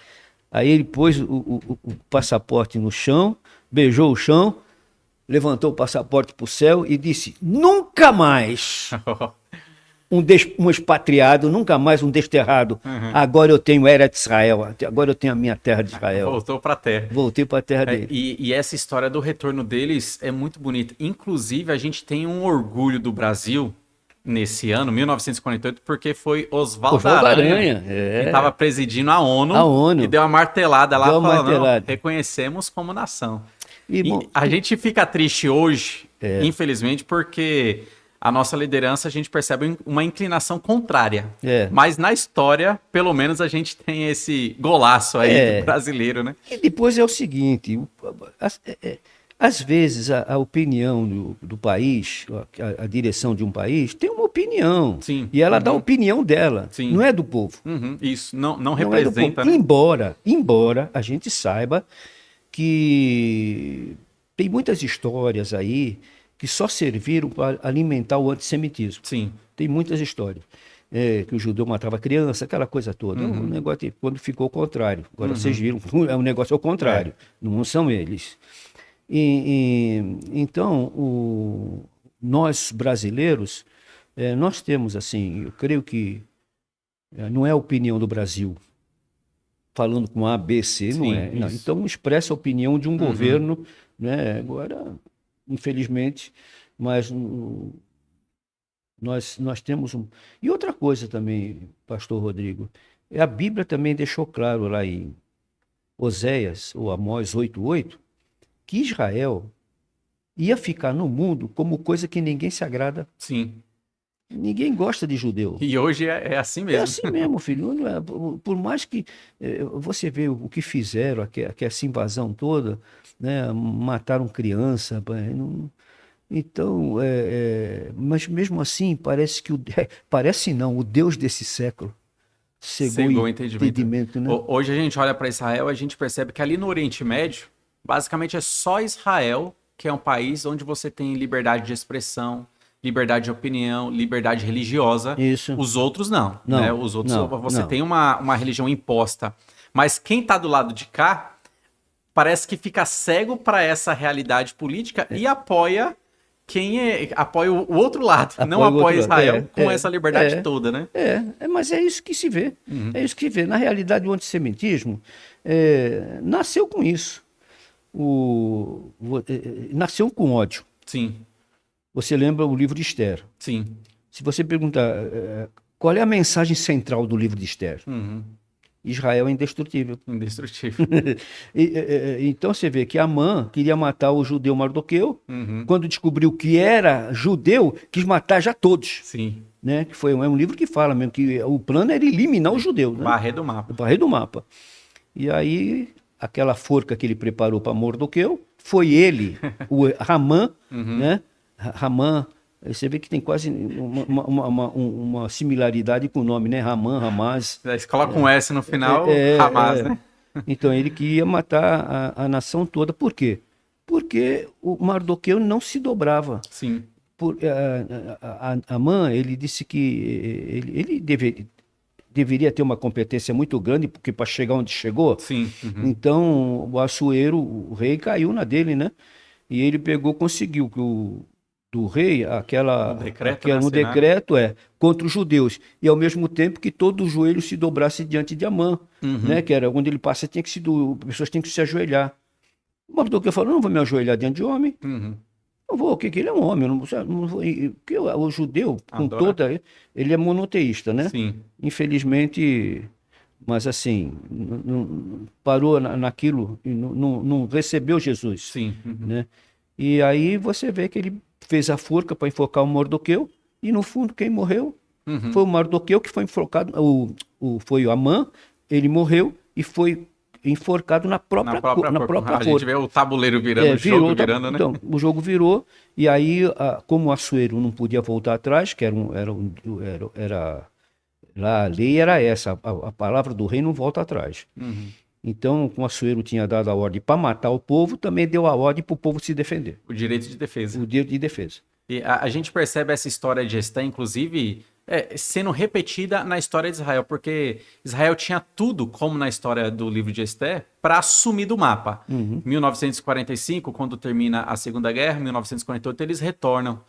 Aí ele pôs o passaporte no chão, beijou o chão, levantou o passaporte para o céu e disse, nunca mais um expatriado, nunca mais um desterrado. Agora eu tenho Eretz Israel, agora eu tenho a minha terra de Israel. Voltou para a terra. Voltei para a terra dele. E essa história do retorno deles é muito bonita. Inclusive, a gente tem um orgulho do Brasil nesse ano, 1948, porque foi Oswaldo Aranha que estava presidindo a ONU e deu uma martelada lá, falando, reconhecemos como nação. E a gente fica triste hoje, infelizmente, porque a nossa liderança, a gente percebe uma inclinação contrária. Mas na história, pelo menos, a gente tem esse golaço aí brasileiro, né? E depois é o seguinte, às vezes a opinião do país, a direção de um país, tem uma opinião. Sim. E ela dá a opinião dela, não é do povo. Isso, não representa, né? Embora a gente saiba que tem muitas histórias aí que só serviram para alimentar o antissemitismo. Sim. Tem muitas histórias. Que o judeu matava criança, aquela coisa toda. Um negócio quando ficou ao contrário. Agora vocês viram, é um negócio ao contrário. Não são eles. Então, nós brasileiros, nós temos assim, eu creio que não é a opinião do Brasil, falando com A, B, C, não é. Não. Então, expressa a opinião de um governo, né? Agora, infelizmente, mas nós temos um... E outra coisa também, pastor Rodrigo, a Bíblia também deixou claro lá em Oséias, ou Amós 8:8, que Israel ia ficar no mundo como coisa que ninguém se agrada. Sim. Ninguém gosta de judeu. E hoje é assim mesmo. É assim mesmo, filho. Por mais que você vê o que fizeram, essa invasão toda, né? Mataram criança. Então, mas mesmo assim, parece que parece não, o Deus desse século cegou o entendimento. Né? Hoje a gente olha para Israel, a gente percebe que ali no Oriente Médio, basicamente é só Israel, que é um país onde você tem liberdade de expressão, liberdade de opinião, liberdade religiosa. Isso. Os outros não, Não, né? Os outros, não, você não. tem uma religião imposta. Mas quem tá do lado de cá parece que fica cego para essa realidade política e apoia apoia o outro lado, não Apoia o outro apoia lado. Israel com essa liberdade é, toda, né? mas é isso que se vê. Uhum. É isso que se vê. Na realidade, o antissemitismo nasceu com isso. Nasceu com ódio. Sim, Você lembra o livro de Esther. sim. Se você perguntar qual é a mensagem central do livro de Esther, Uhum. Israel é indestrutível. Indestrutível. Então você vê que Amã queria matar o judeu Mardoqueu. Uhum. Quando descobriu que era judeu, quis matar já todos. Sim. Né? Que é um livro que fala mesmo que o plano era eliminar os judeus. Né? Barrer do mapa. Barrer do mapa. E aí, aquela forca que ele preparou para Mardoqueu, foi ele, o Ramã, né? Ramã, você vê que tem quase uma similaridade com o nome, né? Ramã, Ramaz. Aí você coloca um S no final, Hamas, né? Então ele queria matar a nação toda. Por quê? Porque o Mardoqueu não se dobrava. Sim. Amã, ele disse que ele deveria ter uma competência muito grande, porque para chegar onde chegou, Sim. Uhum. então o Assuero, o rei, caiu na dele, né? E ele conseguiu que do rei um decreto contra os judeus, e ao mesmo tempo que todo o joelho se dobrasse diante de Amã, né? Que era onde ele passa, as pessoas têm que se ajoelhar. O Mardoqueu falou: não vou me ajoelhar diante de homem. Não vou, que ele é um homem, não vou, porque o judeu, com toda, ele é monoteísta, né? Sim. Infelizmente, mas assim, não parou naquilo, não recebeu Jesus. Sim. Né? E aí você vê que ele fez a forca para enforcar o Mardoqueu, e no fundo quem morreu foi o Mardoqueu, que foi enforcado, foi o Amã, ele morreu e foi enforcado na própria forca. A gente vê o tabuleiro virando, o jogo virando, né? Então, o jogo virou, e aí, como o Assuero não podia voltar atrás, que lá a lei era essa, a palavra do rei não volta atrás. Então, como o Assuero tinha dado a ordem para matar o povo, também deu a ordem para o povo se defender. O direito de defesa. O direito de defesa. E a gente percebe essa história de Esté, inclusive, sendo repetida na história de Israel, porque Israel tinha tudo, como na história do livro de Esté, para sumir do mapa. 1945, quando termina a Segunda Guerra, 1948, eles retornam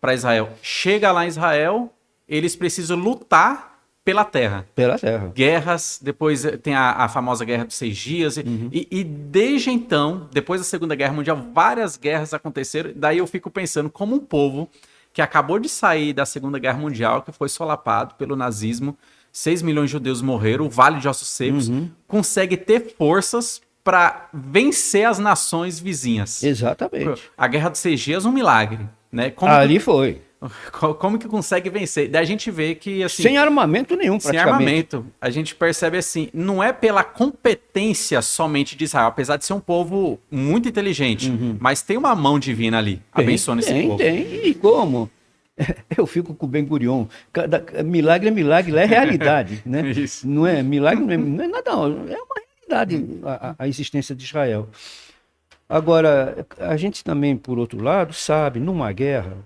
para Israel. Chega lá em Israel, eles precisam lutar pela terra. Pela terra. Guerras, depois tem a famosa Guerra dos 6 Dias, e desde então, depois da Segunda Guerra Mundial, várias guerras aconteceram, daí eu fico pensando como um povo que acabou de sair da Segunda Guerra Mundial, que foi solapado pelo nazismo, 6 milhões de judeus morreram, o Vale de Ossos Secos, consegue ter forças para vencer as nações vizinhas. Exatamente. A Guerra dos 6 Dias, um milagre, né? Foi. Como que consegue vencer? Daí a gente vê que, assim... Sem armamento nenhum, praticamente. Sem armamento. A gente percebe, assim, não é pela competência somente de Israel, apesar de ser um povo muito inteligente, mas tem uma mão divina ali, abençoando esse povo. Tem. E como? Eu fico com o Ben-Gurion. Milagre é milagre, lá é realidade, né? Isso. Não é milagre, não é nada, não. É uma realidade a existência de Israel. Agora, a gente também, por outro lado, sabe, numa guerra,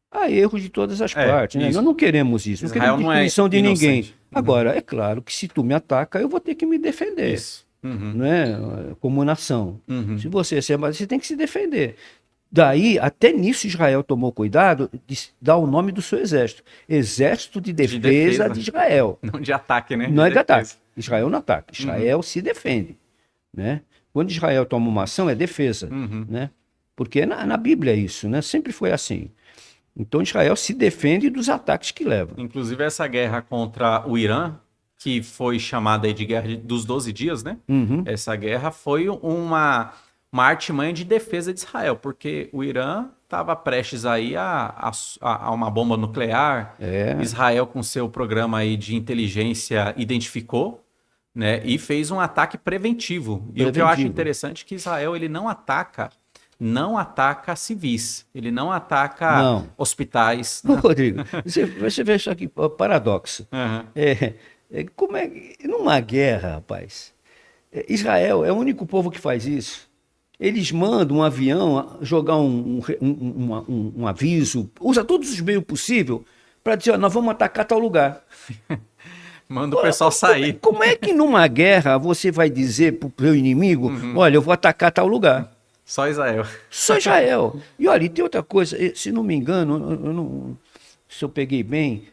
há erros de todas as partes, né? Nós não queremos isso, não queremos destruição de ninguém. Agora, é claro que se tu me ataca, eu vou ter que me defender. Isso. Né? Como nação. Se você tem que se defender. Daí, até nisso, Israel tomou cuidado de dar o nome do seu exército. Exército de defesa de Israel. Não de ataque, né? Não é de ataque. Israel não ataca. Israel se defende. Né? Quando Israel toma uma ação, é defesa. Né? Porque na Bíblia é isso, né? Sempre foi assim. Então Israel se defende dos ataques que leva. Inclusive essa guerra contra o Irã, que foi chamada aí de Guerra dos 12 Dias, né? Essa guerra foi uma artimanha de defesa de Israel, porque o Irã estava prestes aí a uma bomba nuclear. Israel, com seu programa aí de inteligência, identificou, né? E fez um ataque preventivo. E o que eu acho interessante é que Israel ele não ataca civis, ele não ataca hospitais. Rodrigo, você vê isso aqui, paradoxo. Como numa guerra, rapaz, Israel é o único povo que faz isso. Eles mandam um avião jogar um aviso, usa todos os meios possíveis para dizer, ó, nós vamos atacar tal lugar. Manda o pessoal sair. Como é que numa guerra você vai dizer para o seu inimigo, olha, eu vou atacar tal lugar? Só Israel. Só Israel. E olha, e tem outra coisa, se não me engano, se eu peguei bem,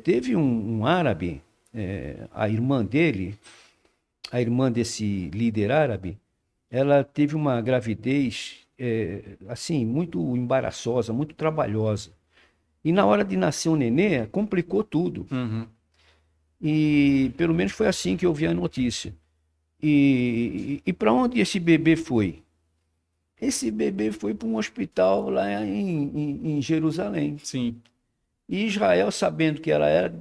teve um árabe, a irmã dele, a irmã desse líder árabe, ela teve uma gravidez, assim, muito embaraçosa, muito trabalhosa. E na hora de nascer o nenê, complicou tudo. Uhum. E pelo menos foi assim que eu vi a notícia. E para onde esse bebê foi? Esse bebê foi para um hospital lá em Jerusalém. Sim. E Israel, sabendo que ela era,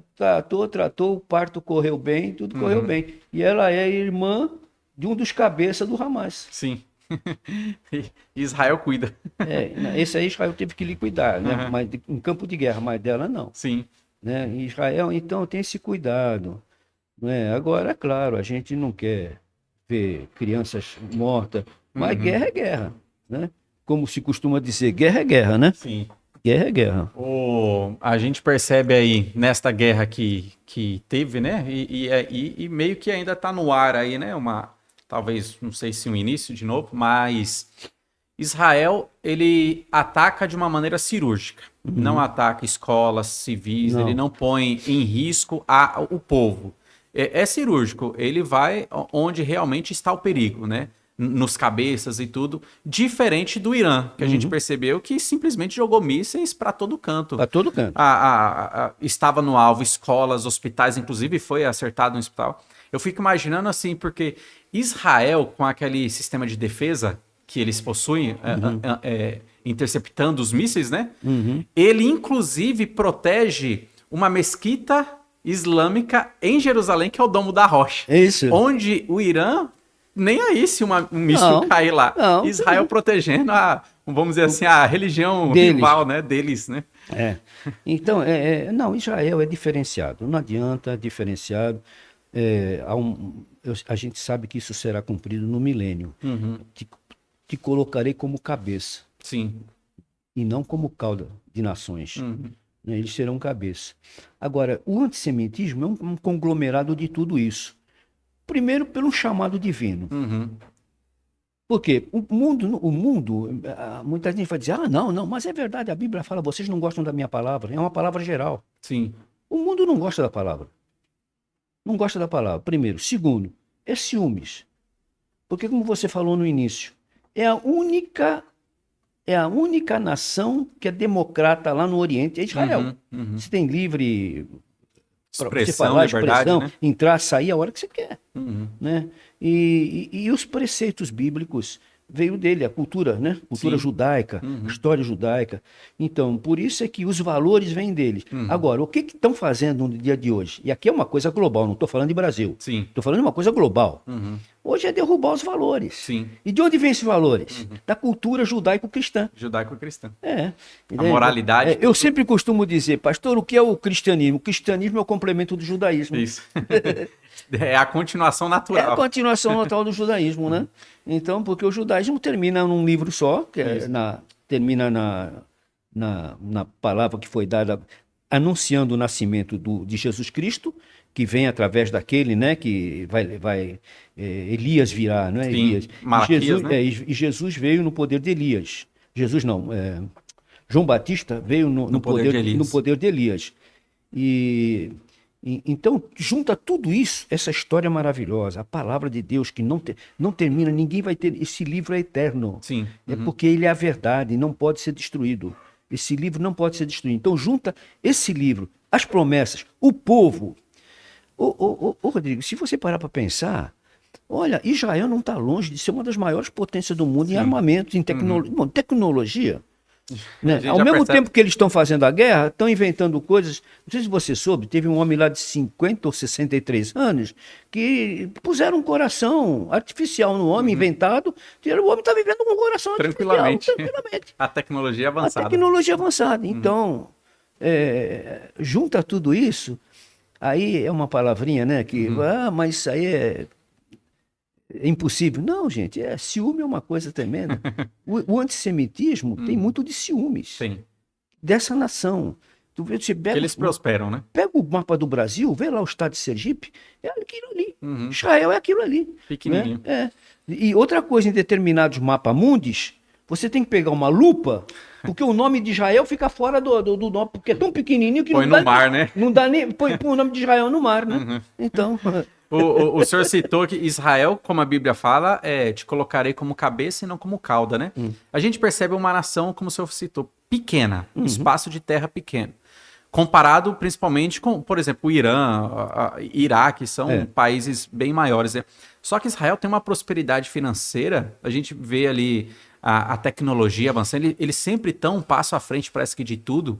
tratou, o parto correu bem, tudo correu bem. E ela é irmã de um dos cabeças do Hamas. Sim. Israel cuida. Esse aí Israel teve que liquidar, né? Uhum. Mas em campo de guerra, mas dela não. Sim. Né? Israel, então, tem esse cuidado. Né? Agora, é claro, a gente não quer ver crianças mortas, mas guerra é guerra. Né? Como se costuma dizer, guerra é guerra, né? Sim. Guerra é guerra. A gente percebe aí, nesta guerra que teve, né? E meio que ainda está no ar aí, né? Talvez, não sei se um início de novo, mas Israel, ele ataca de uma maneira cirúrgica. Não ataca escolas civis, Não. ele não põe em risco o povo. É cirúrgico, ele vai onde realmente está o perigo, né? Nos cabeças e tudo, diferente do Irã, que a gente percebeu que simplesmente jogou mísseis para todo canto. Para todo canto. Estava no alvo, escolas, hospitais, inclusive foi acertado um hospital. Eu fico imaginando assim, porque Israel, com aquele sistema de defesa que eles possuem, interceptando os mísseis, né? Ele, inclusive, protege uma mesquita islâmica em Jerusalém, que é o Domo da Rocha. Isso. Onde o Irã, nem aí se um míssil cair lá. Não. Israel protegendo vamos dizer assim, a religião Deles. rival, né, deles, né? Então, não, Israel é diferenciado. Não adianta, diferenciado. A gente sabe que isso será cumprido no milênio. Te colocarei como cabeça. Sim. E não como cauda de nações. Né? Eles serão cabeça. Agora, o antissemitismo é um conglomerado de tudo isso. Primeiro, pelo chamado divino. Por quê? O mundo, muita gente vai dizer, não, mas é verdade, a Bíblia fala, vocês não gostam da minha palavra. É uma palavra geral. Sim. O mundo não gosta da palavra. Não gosta da palavra, primeiro. Segundo, é ciúmes. Porque, como você falou no início, é a única nação que é democrata lá no Oriente, é Israel. Você tem livre para você falar, expressão, né? Entrar, sair a hora que você quer. Né? E os preceitos bíblicos veio dele, a cultura, né? Cultura judaica, a história judaica. Então, por isso é que os valores vêm deles. Agora, o que estão fazendo no dia de hoje? E aqui é uma coisa global, não estou falando de Brasil. Estou falando de uma coisa global. Hoje é derrubar os valores. Sim. E de onde vêm esses valores? Da cultura judaico-cristã. Judaico-cristã. A moralidade. Eu sempre costumo dizer, pastor, o que é o cristianismo? O cristianismo é o complemento do judaísmo. Isso. É a continuação natural. É a continuação natural do judaísmo, né? Então, porque o judaísmo termina num livro só, que termina na palavra que foi dada anunciando o nascimento de Jesus Cristo, que vem através daquele, né, que Elias virá, não é? Sim, Elias. Malaquias, né? E Jesus veio no poder de Elias. Jesus não, João Batista veio no poder de Elias. Então, junta tudo isso, essa história maravilhosa, a palavra de Deus que não termina, ninguém vai ter, esse livro é eterno. Sim. É porque ele é a verdade, não pode ser destruído. Esse livro não pode ser destruído. Então, junta esse livro, as promessas, o povo. Rodrigo, se você parar para pensar, olha, Israel não está longe de ser uma das maiores potências do mundo em armamento, em tecnologia. Né? Ao mesmo tempo que eles estão fazendo a guerra, estão inventando coisas. Não sei se você soube, teve um homem lá de 50 ou 63 anos que puseram um coração artificial no homem, inventado. O homem está vivendo com um coração tranquilamente. artificial. Tranquilamente. A tecnologia avançada. A tecnologia avançada. Então, junta tudo isso, aí é uma palavrinha, né? Que, mas isso aí é impossível. Não, gente, ciúme é uma coisa tremenda. O antissemitismo tem muito de ciúmes Sim. dessa nação. Você Que pega, eles prosperam, né? pega o mapa do Brasil, vê lá o estado de Sergipe, é aquilo ali. Uhum. Israel é aquilo ali. Pequenininho. Né? E outra coisa, em determinados mapamundis, você tem que pegar uma lupa, porque o nome de Israel fica fora do nome, porque é tão pequenininho que Põe não no mar, né? Não dá nem. Põe o nome de Israel no mar, né? Uhum. Então. O senhor citou que Israel, como a Bíblia fala, te colocarei como cabeça e não como cauda, né? A gente percebe uma nação, como o senhor citou, pequena, espaço de terra pequeno. Comparado principalmente com, por exemplo, o Irã, Iraque, são países bem maiores, né? Só que Israel tem uma prosperidade financeira, a gente vê ali a tecnologia avançando, eles sempre estão um passo à frente, parece que de tudo.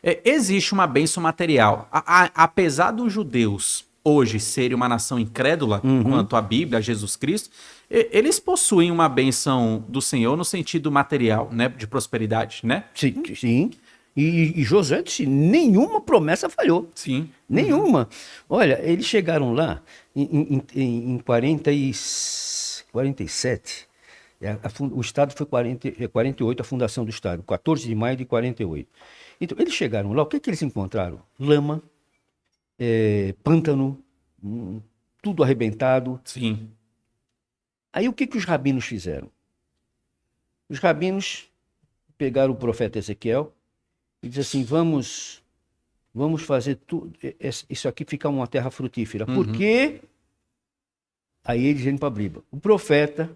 Existe uma bênção material. Apesar dos judeus hoje serem uma nação incrédula quanto à Bíblia, a Jesus Cristo, eles possuem uma bênção do Senhor no sentido material, né, de prosperidade, né? Sim, sim. E Josué disse, nenhuma promessa falhou. Sim. Nenhuma. Olha, eles chegaram lá em 47. O Estado foi 48, a fundação do Estado, 14 de maio de 48. Então, eles chegaram lá, o que eles encontraram? Lama, pântano, tudo arrebentado. Sim. Aí o que os rabinos fizeram? Os rabinos pegaram o profeta Ezequiel e disseram assim, vamos fazer tudo, isso aqui ficar uma terra frutífera. Porque, aí eles vêm para a Bíblia, o profeta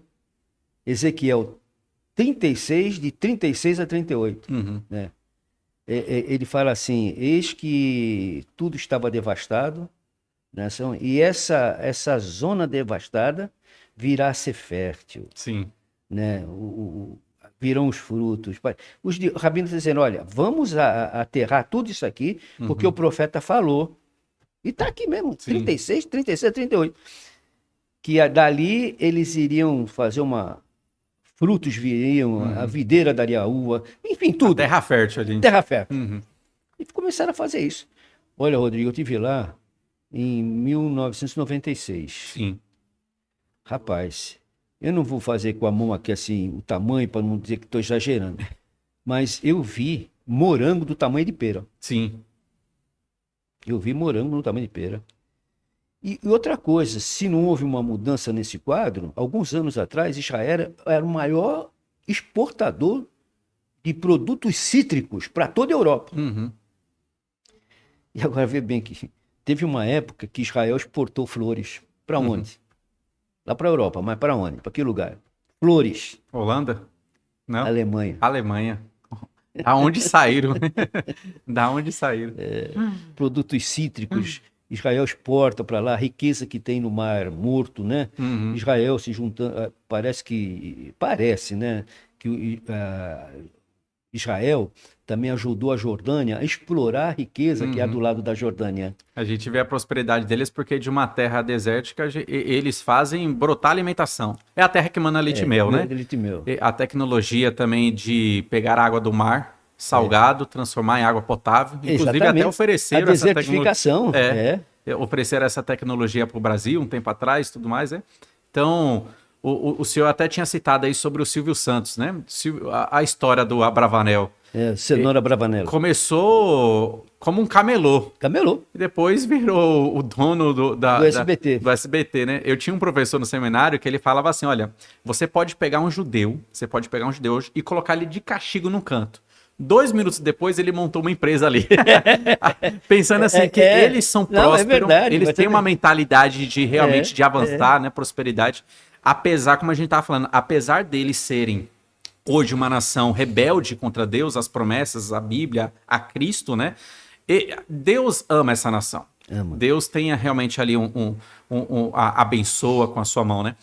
Ezequiel 36, de 36 a 38, né? Ele fala assim, eis que tudo estava devastado, né? E essa zona devastada virá a ser fértil. Sim. Né? Virão os frutos. Os rabinos dizendo, olha, vamos aterrar tudo isso aqui, porque o profeta falou. E está aqui mesmo, Sim. 36, 37, 38. Que dali eles iriam fazer frutos viriam, a videira daria uva, enfim, tudo. A terra fértil ali. Terra fértil. E começaram a fazer isso. Olha, Rodrigo, eu estive lá em 1996. Sim. Rapaz, eu não vou fazer com a mão aqui assim, o tamanho, para não dizer que estou exagerando. Mas eu vi morango do tamanho de pera. Sim. Eu vi morango no tamanho de pera. E outra coisa, se não houve uma mudança nesse quadro, alguns anos atrás, Israel era o maior exportador de produtos cítricos para toda a Europa. E agora vê bem que teve uma época que Israel exportou flores. Para onde? Lá para a Europa, mas para onde? Para que lugar? Flores. Holanda? Não? Alemanha. Alemanha. Aonde saíram? Da onde saíram? Produtos cítricos. Israel exporta para lá a riqueza que tem no Mar Morto, né? Israel se juntando, parece, né, que Israel também ajudou a Jordânia a explorar a riqueza que há do lado da Jordânia. A gente vê a prosperidade deles porque de uma terra desértica eles fazem brotar alimentação. É a terra que manda leite e mel, né? Leite e mel. A tecnologia também de pegar água do mar, salgado, transformar em água potável. Inclusive Exatamente. até ofereceram a desertificação. Ofereceram essa tecnologia para o Brasil um tempo atrás e tudo mais, né? Então, o senhor até tinha citado aí sobre o Silvio Santos, né? A história do Abravanel. Cenoura Abravanel. Começou como um camelô. Camelô. E depois virou o dono do SBT. Do SBT, né? Eu tinha um professor no seminário que ele falava assim, olha, você pode pegar um judeu hoje e colocar ele de castigo num canto. 2 minutos depois, ele montou uma empresa ali. Pensando assim, que eles são prósperos, verdade, eles têm uma mentalidade de realmente de avançar, né? Prosperidade. Apesar, como a gente estava falando, apesar deles serem hoje uma nação rebelde contra Deus, as promessas, a Bíblia, a Cristo, né? E Deus ama essa nação. Ama. Deus tenha realmente ali abençoa com a sua mão, né?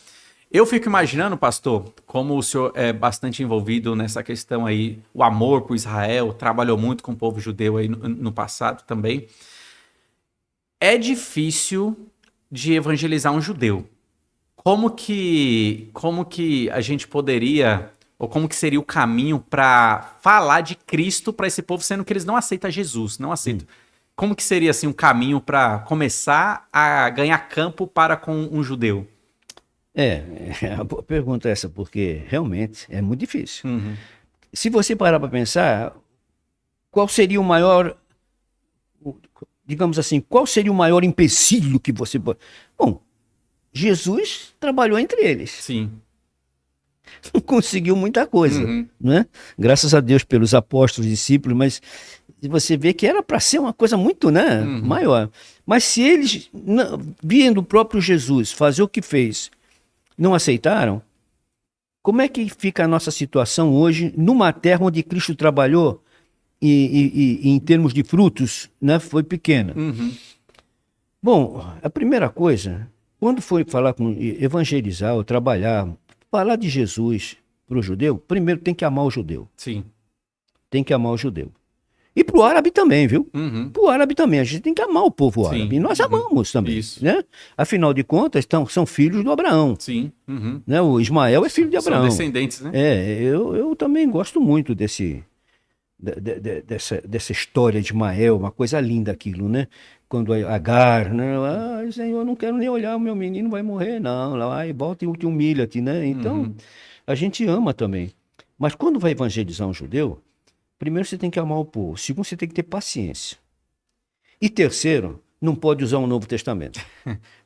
Eu fico imaginando, pastor, como o senhor é bastante envolvido nessa questão aí, o amor por Israel, trabalhou muito com o povo judeu aí no passado também. É difícil de evangelizar um judeu. Como que a gente poderia, ou como que seria o caminho para falar de Cristo para esse povo, sendo que eles não aceitam Jesus, não aceitam? Como que seria assim um caminho para começar a ganhar campo para com um judeu? A boa pergunta é essa, porque realmente é muito difícil. Uhum. Se você parar para pensar, qual seria o maior, digamos assim, qual seria o maior empecilho que você pode... Bom, Jesus trabalhou entre eles, Sim. conseguiu muita coisa, Uhum. né? Graças a Deus pelos apóstolos, discípulos, mas você vê que era para ser uma coisa muito, né, Uhum. maior. Mas se eles, vendo o próprio Jesus fazer o que fez, não aceitaram, como é que fica a nossa situação hoje numa terra onde Cristo trabalhou e em termos de frutos, né, foi pequena? Uhum. Bom, a primeira coisa, quando foi falar com evangelizar ou trabalhar, falar de Jesus para o judeu, primeiro tem que amar o judeu. Sim. Tem que amar o judeu. E para o árabe também, viu? Uhum. Para o árabe também. A gente tem que amar o povo árabe. Sim. E nós Uhum. amamos também, Isso. né? Afinal de contas, são filhos do Abraão. Sim. Uhum. Né? O Ismael é filho de São Abraão. descendentes, né? Eu também gosto muito dessa história de Ismael, uma coisa linda aquilo, né? Quando Agar, né? Ah, Senhor, eu não quero nem olhar, o meu menino vai morrer, não. Lá vai, volta e te humilha-te, né? Então, Uhum. a gente ama também. Mas quando vai evangelizar um judeu, primeiro você tem que amar o povo. Segundo, você tem que ter paciência. E terceiro, não pode usar o Novo Testamento.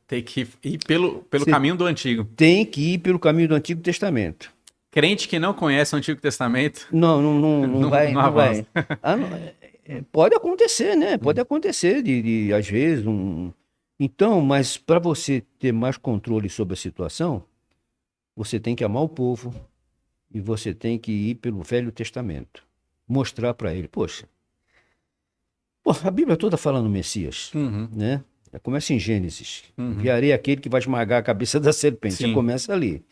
Tem que ir pelo Você caminho do Antigo. tem que ir pelo caminho do Antigo Testamento. Crente que não conhece o Antigo Testamento Não vai, não não avança. vai. Pode acontecer, né? Pode acontecer às vezes, Então, mas para você ter mais controle sobre a situação, você tem que amar o povo e você tem que ir pelo Velho Testamento. Mostrar para ele, poxa, a Bíblia toda fala no Messias, Uhum. né? Começa em Gênesis. Uhum. Enviarei aquele que vai esmagar a cabeça da serpente. Sim. Já começa ali.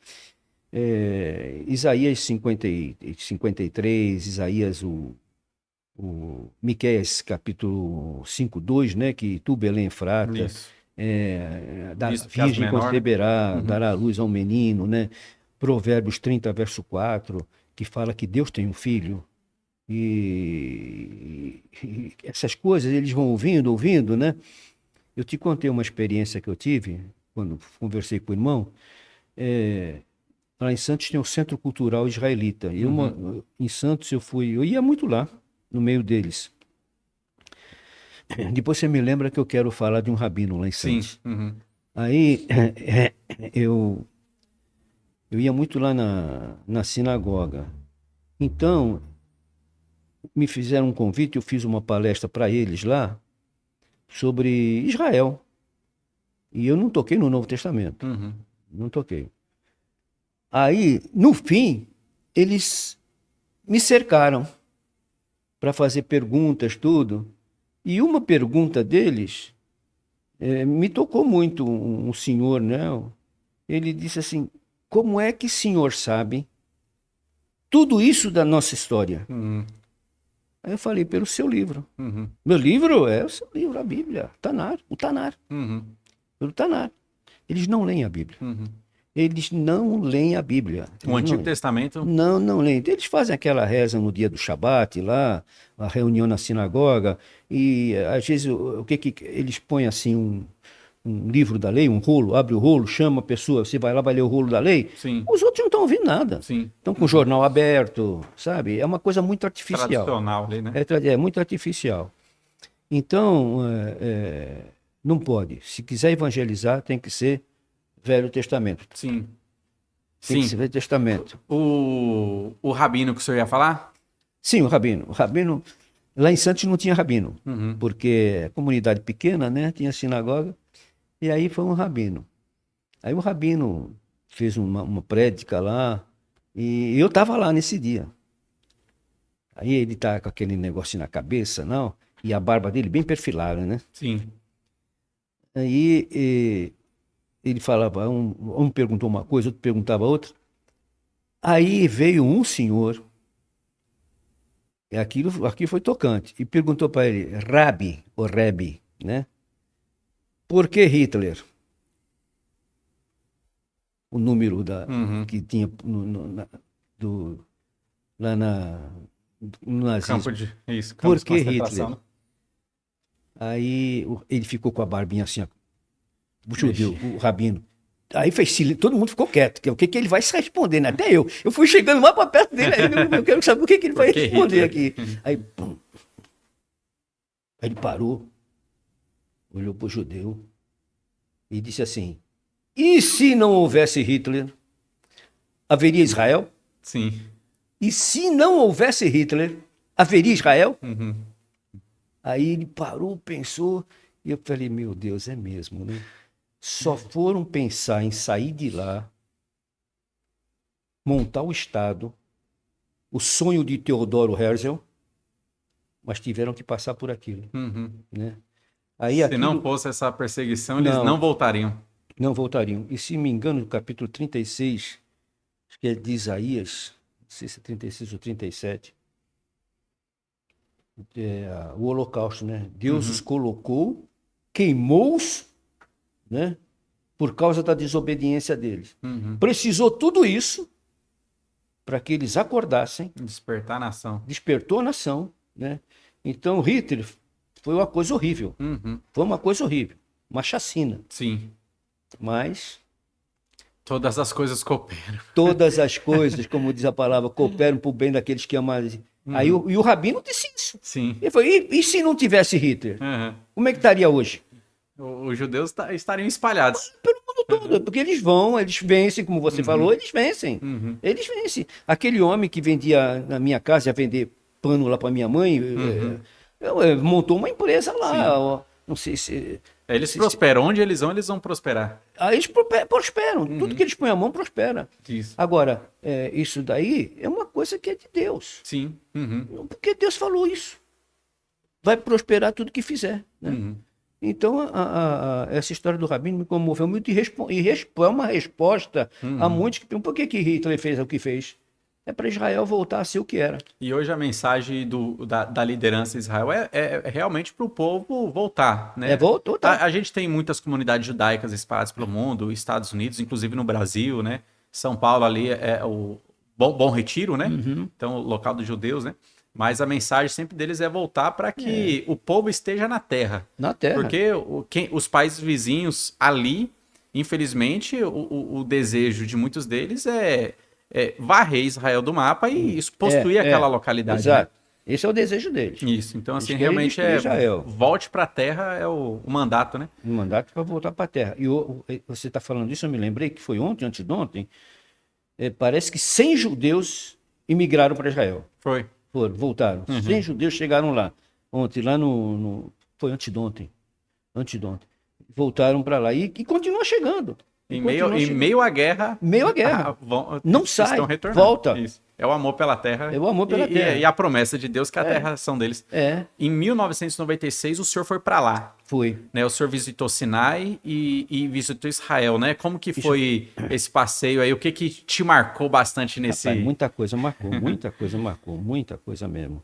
Isaías 53, Isaías o Miqueias capítulo 5:2, né? Que tu, Belém Efrata, Isso. da Visto que as virgem menor, né? conceberá, Uhum. dará à luz a um menino, né? Provérbios 30, verso 4, que fala que Deus tem um filho. E essas coisas eles vão ouvindo, né? Eu te contei uma experiência que eu tive quando conversei com o irmão. Lá em Santos tem o Centro Cultural Israelita. Em Santos eu ia muito lá, no meio deles. Depois você me lembra que eu quero falar de um rabino lá em Sim. Santos. Uhum. Aí eu ia muito lá na sinagoga. Então, me fizeram um convite, eu fiz uma palestra para eles lá sobre Israel. E eu não toquei no Novo Testamento. Uhum. Não toquei. Aí, no fim, eles me cercaram para fazer perguntas, tudo. E uma pergunta deles me tocou muito, um senhor, né? Ele disse assim, como é que o senhor sabe tudo isso da nossa história? Uhum. Aí eu falei, pelo seu livro. Uhum. Meu livro é o seu livro, a Bíblia, o Tanar, Uhum. pelo Tanar. Eles não leem a Bíblia. Uhum. Eles não leem a Bíblia. O Antigo Testamento. Não leem. Eles fazem aquela reza no dia do Shabat lá, a reunião na sinagoga, e às vezes o que eles põem assim um livro da lei, um rolo, abre o rolo, chama a pessoa, você vai lá, vai ler o rolo da lei. Sim. Os outros não estão ouvindo nada. Sim. Estão com o jornal aberto, sabe? É uma coisa muito artificial. Tradicional ali, né? É muito artificial. Então, não pode. Se quiser evangelizar, tem que ser Velho Testamento. Sim. Tem que ser Velho Testamento. O rabino que o senhor ia falar? Sim, o rabino. O rabino, lá em Santos não tinha rabino, Uhum. porque é comunidade pequena, né? Tinha sinagoga, e aí foi um rabino. Aí o rabino fez uma prédica lá, e eu estava lá nesse dia. Aí ele tá com aquele negocinho na cabeça, não, e a barba dele bem perfilada, né? Sim. Aí ele falava, um perguntou uma coisa, outro perguntava outra. Aí veio um senhor, e aquilo foi tocante, e perguntou para ele, Rabi, ou Rebbe, né? Por que Hitler? O número Uhum. que tinha lá no nazismo. Campo Por de que concentração, Hitler? né? Aí ele ficou com a barbinha assim, ó, o Mexi. judeu, o rabino. Aí fez silêncio, todo mundo ficou quieto, que o que que ele vai se responder, né? Até eu. Eu fui chegando mais para perto dele, aí eu quero saber o que que ele vai Porque responder Hitler. aqui. Aí, pum, aí ele parou, olhou para o judeu e disse assim: e se não houvesse Hitler, haveria Israel? Sim. E se não houvesse Hitler, haveria Israel? Uhum. Aí ele parou, pensou, e eu falei: meu Deus, é mesmo, né? Só foram pensar em sair de lá, montar o Estado, o sonho de Theodoro Herzl, mas tiveram que passar por aquilo, Uhum. né? Aí Se não aquilo, fosse essa perseguição, eles não não, voltariam. não voltariam. E se me engano, no capítulo 36, acho que é de Isaías, não sei se é 36 ou 37, o Holocausto, né? Deus os Uhum. colocou, queimou-os, né? Por causa da desobediência deles. Uhum. Precisou tudo isso para que eles acordassem, Despertar a nação. despertou a nação, né? Então Hitler foi uma coisa horrível, Uhum. foi uma coisa horrível, uma chacina, Sim. mas Todas as coisas cooperam. todas as coisas, como diz a palavra, cooperam para o bem daqueles que amam. Aí Uhum. e o Rabino disse isso. Sim. Ele falou: e se não tivesse Hitler, Uhum. como é que estaria hoje? Os judeus estariam espalhados. Pelo mundo todo, porque eles vão, eles vencem, como você falou, Uhum. eles vencem. Uhum. Eles vencem. Aquele homem que vendia na minha casa, ia vender pano lá para minha mãe, Uhum. montou uma empresa lá. Sim. Ó, não sei se. Não Eles sei se prosperam. Onde eles vão prosperar. aí eles prosperam. Tudo Uhum. que eles põem a mão prospera. Isso. Agora, isso daí é uma coisa que é de Deus. Sim. Uhum. Porque Deus falou isso. Vai prosperar tudo que fizer, né? Uhum. Então, essa história do Rabino me comoveu muito é uma resposta a Uhum. muitos que perguntam por que Hitler fez o que fez. É para Israel voltar a ser o que era. E hoje a mensagem da liderança de Israel é realmente para o povo voltar, né? Voltou, tá? A gente tem muitas comunidades judaicas espalhadas pelo mundo, Estados Unidos, inclusive no Brasil, né? São Paulo ali é o Bom Retiro, né? Uhum. Então, o local dos judeus, né? Mas a mensagem sempre deles é voltar para É, que o povo esteja na terra. na terra. Porque os países vizinhos ali, infelizmente, o desejo de muitos deles é varrer Israel do mapa e isso, possuir aquela localidade, né? Exato. Esse é o desejo deles. Isso, então Eles assim, querem realmente destruir Israel. volte para a terra é o mandato, né? Um mandato para voltar para a terra. E você está falando isso, eu me lembrei que foi ontem, antes de ontem, parece que 100 judeus imigraram para Israel. Foi. Voltaram. 100 judeus chegaram lá. Ontem, lá foi antes de ontem. Antes de ontem. Voltaram para lá. E continua chegando. E Em continua em chegando. meio à guerra, Meio à guerra. Não sai, estão retornando. volta. Isso. É o amor pela terra. É o amor pela terra. E a promessa de Deus que a É. terra são deles. É, Em 1996, o senhor foi para lá. foi. Né, o senhor visitou Sinai e visitou Israel, né? Como que foi esse passeio aí? O que que te marcou bastante nesse... Rapaz, muita coisa marcou, muita coisa marcou, muita coisa mesmo.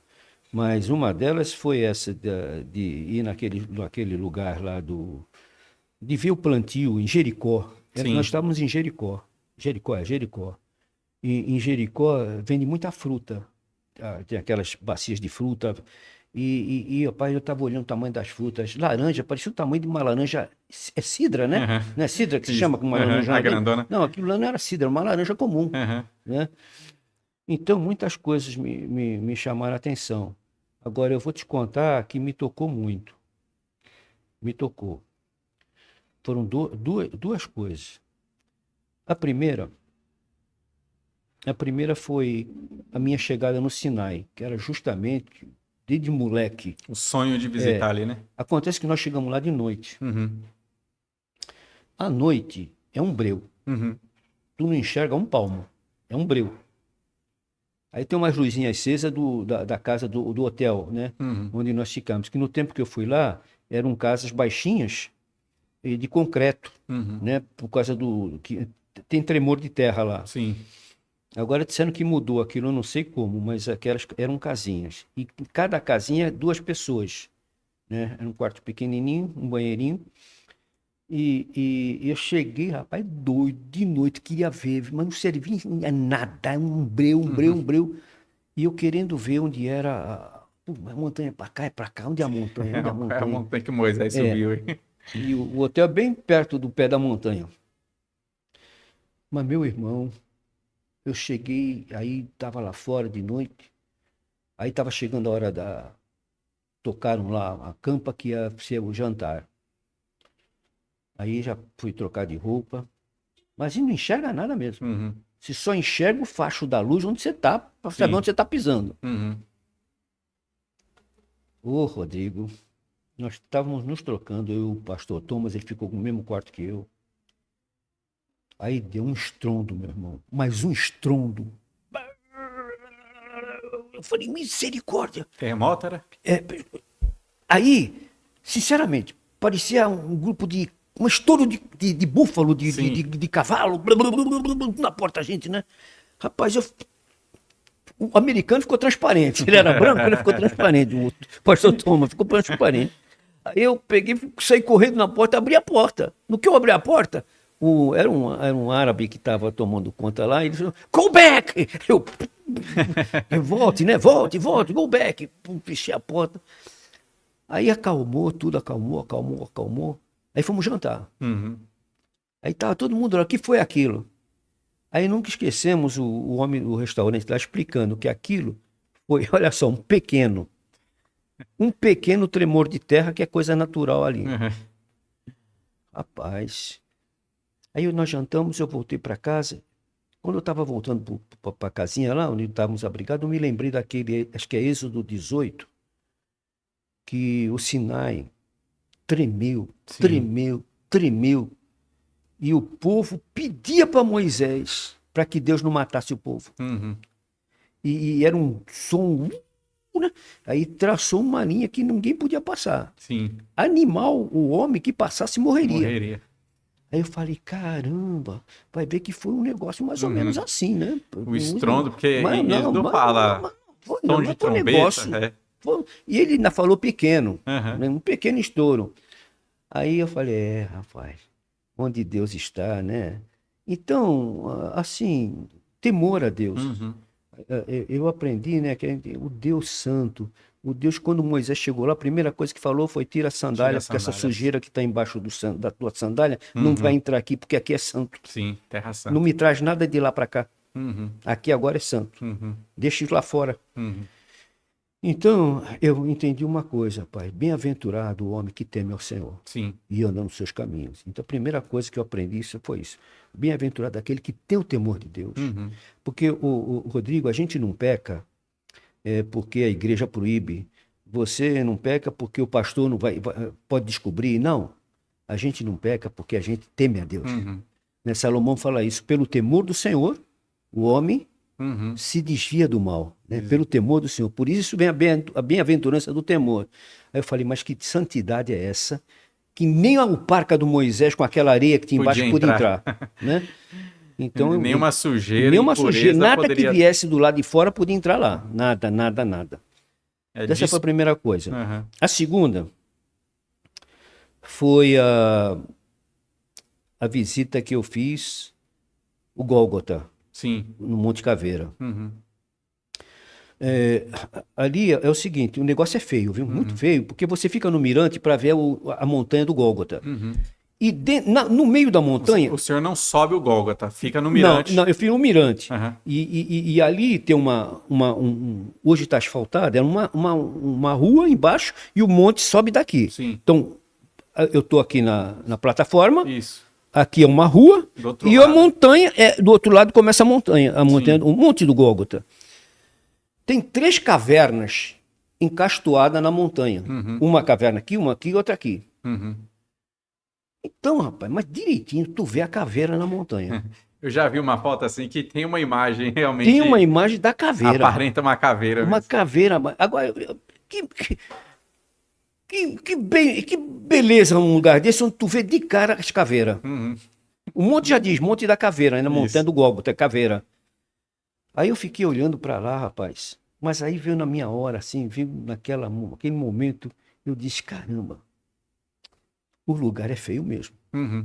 Mas uma delas foi essa de ir naquele lugar lá de ver o plantio em Jericó. Sim. Nós estávamos em Jericó. Jericó. E em Jericó vende muita fruta. Tem aquelas bacias de fruta. Rapaz, eu estava olhando o tamanho das frutas. Laranja, parecia o tamanho de uma laranja. É cidra, né? Uhum. Não é cidra que se Isso. chama com uma Uhum. laranja A grandona. Não, aquilo lá não era cidra, era uma laranja comum, Uhum. né? Então, muitas coisas me chamaram a atenção. Agora, eu vou te contar que me tocou muito. Me tocou. Foram duas coisas. A primeira foi a minha chegada no Sinai, que era justamente desde moleque. O sonho de visitar ali, né? Acontece que nós chegamos lá de noite. Uhum. À noite é um breu. Uhum. Tu não enxerga um palmo. É um breu. Aí tem umas luzinhas acesas da casa do hotel, né? Uhum. Onde nós ficamos. Que no tempo que eu fui lá, eram casas baixinhas e de concreto, Uhum. né? Por causa que tem tremor de terra lá. Sim. Agora disseram que mudou aquilo, eu não sei como, mas aquelas eram casinhas. E em cada casinha, 2 pessoas, né? Era um quarto pequenininho, um banheirinho. E eu cheguei, rapaz, doido, de noite, queria ver, mas não servia nada, um breu. E eu querendo ver onde era a montanha para cá, é para cá, onde é a montanha, onde é a É a montanha. montanha que Moisés subiu, hein? E o hotel é bem perto do pé da montanha. Mas, meu irmão, eu cheguei, aí estava lá fora de noite, aí estava chegando a hora da... Tocaram lá a campa que ia ser o jantar. Aí já fui trocar de roupa, mas não enxerga nada mesmo. Uhum. Você só enxerga o facho da luz onde você está, para saber Sim. onde você está pisando. Uhum. Ô, Rodrigo, nós estávamos nos trocando, eu e o pastor Thomas, ele ficou no mesmo quarto que eu. Aí deu um estrondo, meu irmão, mas um estrondo. Eu falei, misericórdia. Terremoto era? É, aí, sinceramente, parecia um grupo de. Um estouro de búfalo, Sim. de cavalo, na porta a gente, né? Rapaz, o americano ficou transparente. Ele era branco, ele ficou transparente. O pastor Thomas ficou transparente. Aí eu peguei, saí correndo na porta, abri a porta. No que eu abri a porta, era um árabe que estava tomando conta lá, e ele falou, go back! Eu volte, né? Volte, go back. Fechei a porta. Aí acalmou, tudo acalmou. Aí fomos jantar. Uhum. Aí tava todo mundo lá, o que foi aquilo? Aí nunca esquecemos o homem do restaurante lá explicando que aquilo foi, olha só, um pequeno tremor de terra que é coisa natural ali. Uhum. Rapaz, aí nós jantamos, eu voltei para casa. Quando eu estava voltando para a casinha lá, onde estávamos abrigados, eu me lembrei daquele, acho que é Êxodo 18, que o Sinai tremeu, Sim. tremeu. E o povo pedia para Moisés para que Deus não matasse o povo. Uhum. E era um som, né? Aí traçou uma linha que ninguém podia passar. Sim. Animal, o homem que passasse morreria. Morreria. Aí eu falei, caramba, vai ver que foi um negócio mais ou menos Uhum. assim, né? O estrondo, porque Mas eles não, não mas falam foi, som mas de foi um trombeta. negócio. É. E ele ainda falou pequeno, Uhum. né? Um pequeno estouro. Aí eu falei, rapaz, onde Deus está, né? Então, assim, temor a Deus. Uhum. Eu aprendi, né, que o Deus Santo, o Deus, quando Moisés chegou lá, a primeira coisa que falou foi: tira a Tira sandália, as porque essa sandálias. sujeira que está embaixo da tua sandália não vai Uhum. entrar aqui, porque aqui é santo. Sim, Terra Não Santa. me traz nada de lá para cá. Uhum. Aqui agora é santo. Uhum. Deixa isso lá fora. Uhum. Então, eu entendi uma coisa, pai. Bem-aventurado o homem que teme ao Senhor Sim. e anda nos seus caminhos. Então, a primeira coisa que eu aprendi foi isso. Bem-aventurado aquele que tem o temor de Deus. Uhum. Porque, o Rodrigo, a gente não peca porque a igreja proíbe. Você não peca porque o pastor não pode descobrir. Não. A gente não peca porque a gente teme a Deus. Uhum. Né? Salomão fala isso. Pelo temor do Senhor, o homem Uhum. se desvia do mal, né? Pelo temor do Senhor. Por isso vem a bem-aventurança do temor. Aí eu falei, mas que santidade é essa? Que nem o parca do Moisés com aquela areia que tinha embaixo podia entrar, né? Então, Nenhuma sujeira, nenhuma sujeira, impureza nada que poderia... viesse do lado de fora podia entrar lá. Nada. É Essa foi a primeira coisa. Uhum. A segunda foi a visita que eu fiz, o Gólgota, Sim. no Monte Caveira. Uhum. Ali é o seguinte, o negócio é feio, viu? Muito feio, porque você fica no mirante para ver a montanha do Gólgota. Uhum. E no meio da montanha... O senhor não sobe o Gólgota, fica no Não, mirante. eu fui no mirante. Uhum. E ali tem hoje está asfaltado, é uma rua embaixo e o monte sobe daqui. Sim. Então, eu estou aqui na plataforma, Isso. aqui é uma rua Do outro e lado. a montanha, do outro lado começa a montanha, o monte do Gólgota. Tem 3 cavernas encastoadas na montanha. Uhum. Uma caverna aqui, uma aqui e outra aqui. Uhum. Então, rapaz, mas direitinho tu vê a caveira na montanha. Eu já vi uma foto assim que tem uma imagem realmente... Tem uma imagem da caveira. Aparenta uma caveira Uma mesmo. caveira. Agora, que beleza um lugar desse onde tu vê de cara as caveiras. Uhum. O monte já diz, Monte da Caveira, né? Na montanha Isso. do Gólgota, é caveira. Aí eu fiquei olhando para lá, rapaz. Mas aí veio na minha hora, assim, veio naquele momento, eu disse, caramba, o lugar é feio mesmo. Uhum.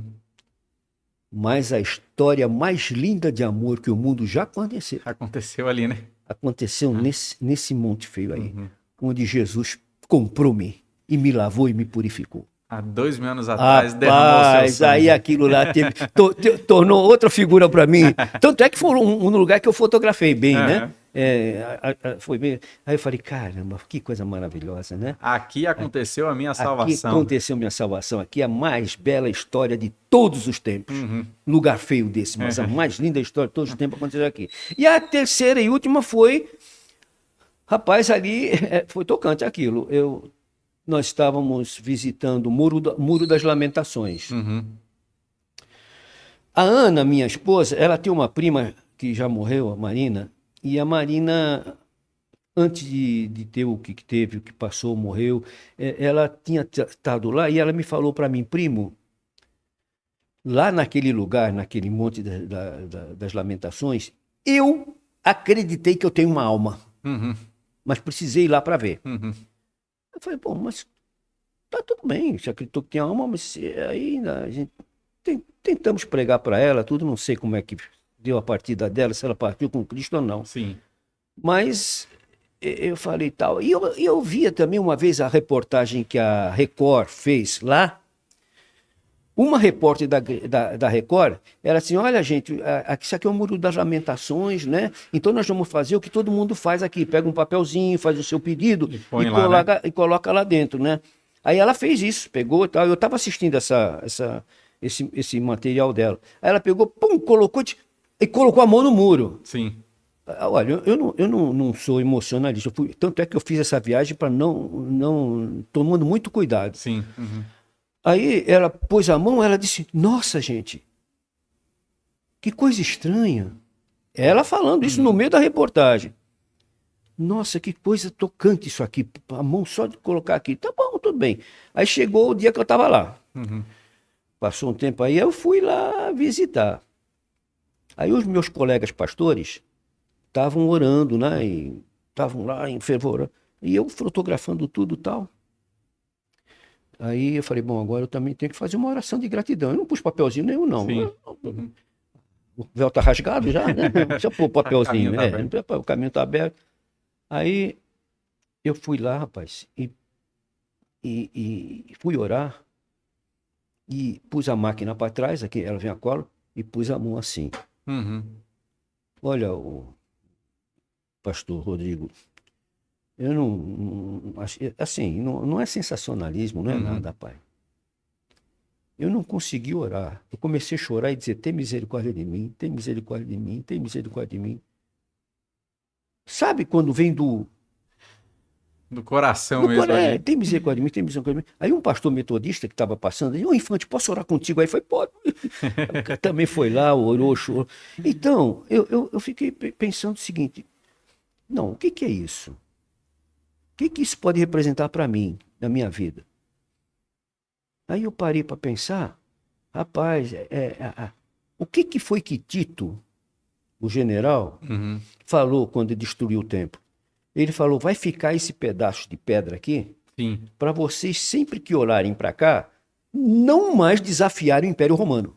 Mas a história mais linda de amor que o mundo já conheceu, Aconteceu ali, né? aconteceu nesse monte feio aí, Uhum. onde Jesus comprou-me e me lavou e me purificou. Há 2.000 anos atrás derramou o seu Rapaz, sangue. aí aquilo lá tornou outra figura para mim. Tanto é que foi um lugar que eu fotografei bem, né? Aham. Foi bem. Aí eu falei, caramba, que coisa maravilhosa, né? Aqui aconteceu a minha Aqui salvação. aconteceu minha salvação. Aqui é a mais bela história de todos os tempos. Uhum. Lugar feio desse, mas a mais linda história de todos os tempos aconteceu aqui. E a terceira e última foi, rapaz, ali foi tocante aquilo. Nós estávamos visitando o Muro das Lamentações. Uhum. A Ana, minha esposa, ela tem uma prima que já morreu, a Marina, e a Marina, antes de ter o que teve, o que passou, morreu, ela tinha estado lá e ela me falou para mim, primo, lá naquele lugar, naquele Monte das Lamentações, eu acreditei que eu tenho uma alma, Uhum. mas precisei ir lá para ver. Uhum. Eu falei, bom, mas tá tudo bem, você acreditou que tem alma, mas aí a gente tentamos pregar para ela, tudo, não sei como é que deu a partida dela, se ela partiu com Cristo ou não. Sim. Mas eu falei tal. E eu via também uma vez a reportagem que a Record fez lá. Uma repórter da Record era assim: olha, gente, isso aqui é o Muro das Lamentações, né? Então nós vamos fazer o que todo mundo faz aqui: pega um papelzinho, faz o seu pedido põe lá, né? e coloca lá dentro, né? Aí ela fez isso, pegou e tal. Eu estava assistindo esse material dela. Aí ela pegou, pum, e colocou a mão no muro. Sim. Olha, eu não sou emocionalista, tanto é que eu fiz essa viagem para não tomando muito cuidado. Sim. Uhum. Aí ela pôs a mão, ela disse: nossa, gente, que coisa estranha. Ela falando isso no meio da reportagem. Nossa, que coisa tocante isso aqui. A mão só de colocar aqui. Tá bom, tudo bem. Aí chegou o dia que eu estava lá. Uhum. Passou um tempo aí, eu fui lá visitar. Aí os meus colegas pastores estavam orando, né? E estavam lá em fervor. E eu fotografando tudo e tal. Aí eu falei, bom, agora eu também tenho que fazer uma oração de gratidão. Eu não pus papelzinho nenhum, não. Sim. Uhum. O véu tá rasgado já, né? Deixa eu pôr o papelzinho, O caminho tá né? O caminho tá aberto. Aí eu fui lá, rapaz, e fui orar. E pus a máquina para trás, aqui ela vem a colo, e pus a mão assim. Uhum. Olha, o pastor Rodrigo, eu assim, não é sensacionalismo, não é nada, pai. Eu não consegui orar. Eu comecei a chorar e dizer: tem misericórdia de mim, tem misericórdia de mim, tem misericórdia de mim. Sabe quando vem do coração mesmo ali. tem misericórdia de mim, tem misericórdia de mim. Aí um pastor metodista que estava passando, disse: ô Infante, posso orar contigo? Aí foi, pode. Também foi lá, orou, chorou. Então, eu fiquei pensando o seguinte: não, o que é isso? O que isso pode representar para mim, na minha vida? Aí eu parei para pensar, rapaz, o que foi que Tito, o general, falou quando destruiu o templo? Ele falou: vai ficar esse pedaço de pedra aqui, para vocês, sempre que olharem para cá, não mais desafiarem o Império Romano.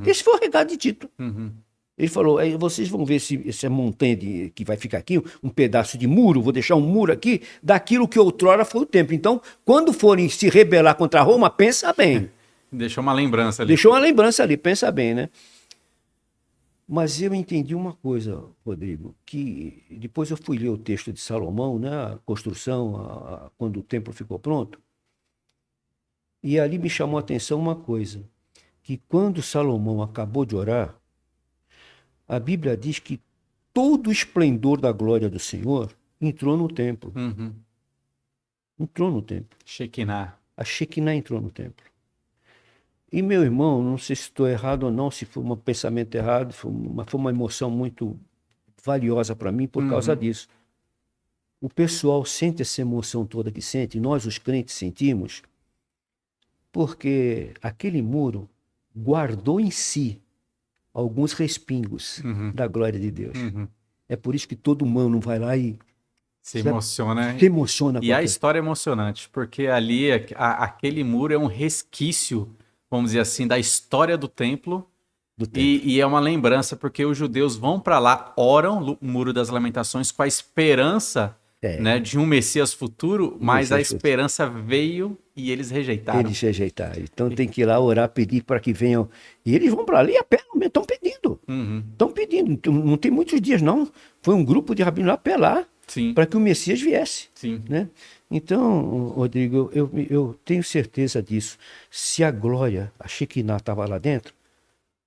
Esse foi o recado de Tito. Ele falou: aí vocês vão ver essa montanha que vai ficar aqui, um pedaço de muro, vou deixar um muro aqui, daquilo que outrora foi o templo. Então, quando forem se rebelar contra Roma, pensa bem. Deixou uma lembrança ali. Deixou uma lembrança ali, pensa bem, né? Mas eu entendi uma coisa, Rodrigo, que depois eu fui ler o texto de Salomão, né, a construção, quando o templo ficou pronto, e ali me chamou a atenção uma coisa, que quando Salomão acabou de orar, a Bíblia diz que todo o esplendor da glória do Senhor entrou no templo. Entrou no templo. Shekinah. A Shekinah entrou no templo. E meu irmão, não sei se estou errado ou não, se foi um pensamento errado, foi uma emoção muito valiosa para mim por causa disso. O pessoal sente essa emoção toda que sente, nós os crentes sentimos, porque aquele muro guardou em si alguns respingos da glória de Deus. É por isso que todo humano vai lá e se emociona. Se emociona. E a história é emocionante, porque ali aquele muro é um resquício, vamos dizer assim, da história do templo. E é uma lembrança, porque os judeus vão para lá, oram o Muro das Lamentações com a esperança né, de um Messias futuro, mas a Messias futuro. esperança veio e eles rejeitaram. Eles rejeitaram. Então tem que ir lá orar, pedir para que venham. E eles vão para ali a pé, estão pedindo. Uhum. Estão pedindo. Então, não tem muitos dias, não. Foi um grupo de rabinos lá apelar Sim, para que o Messias viesse. sim. Né? Então, Rodrigo, eu tenho certeza disso. Se a glória, a Shekinah estava lá dentro,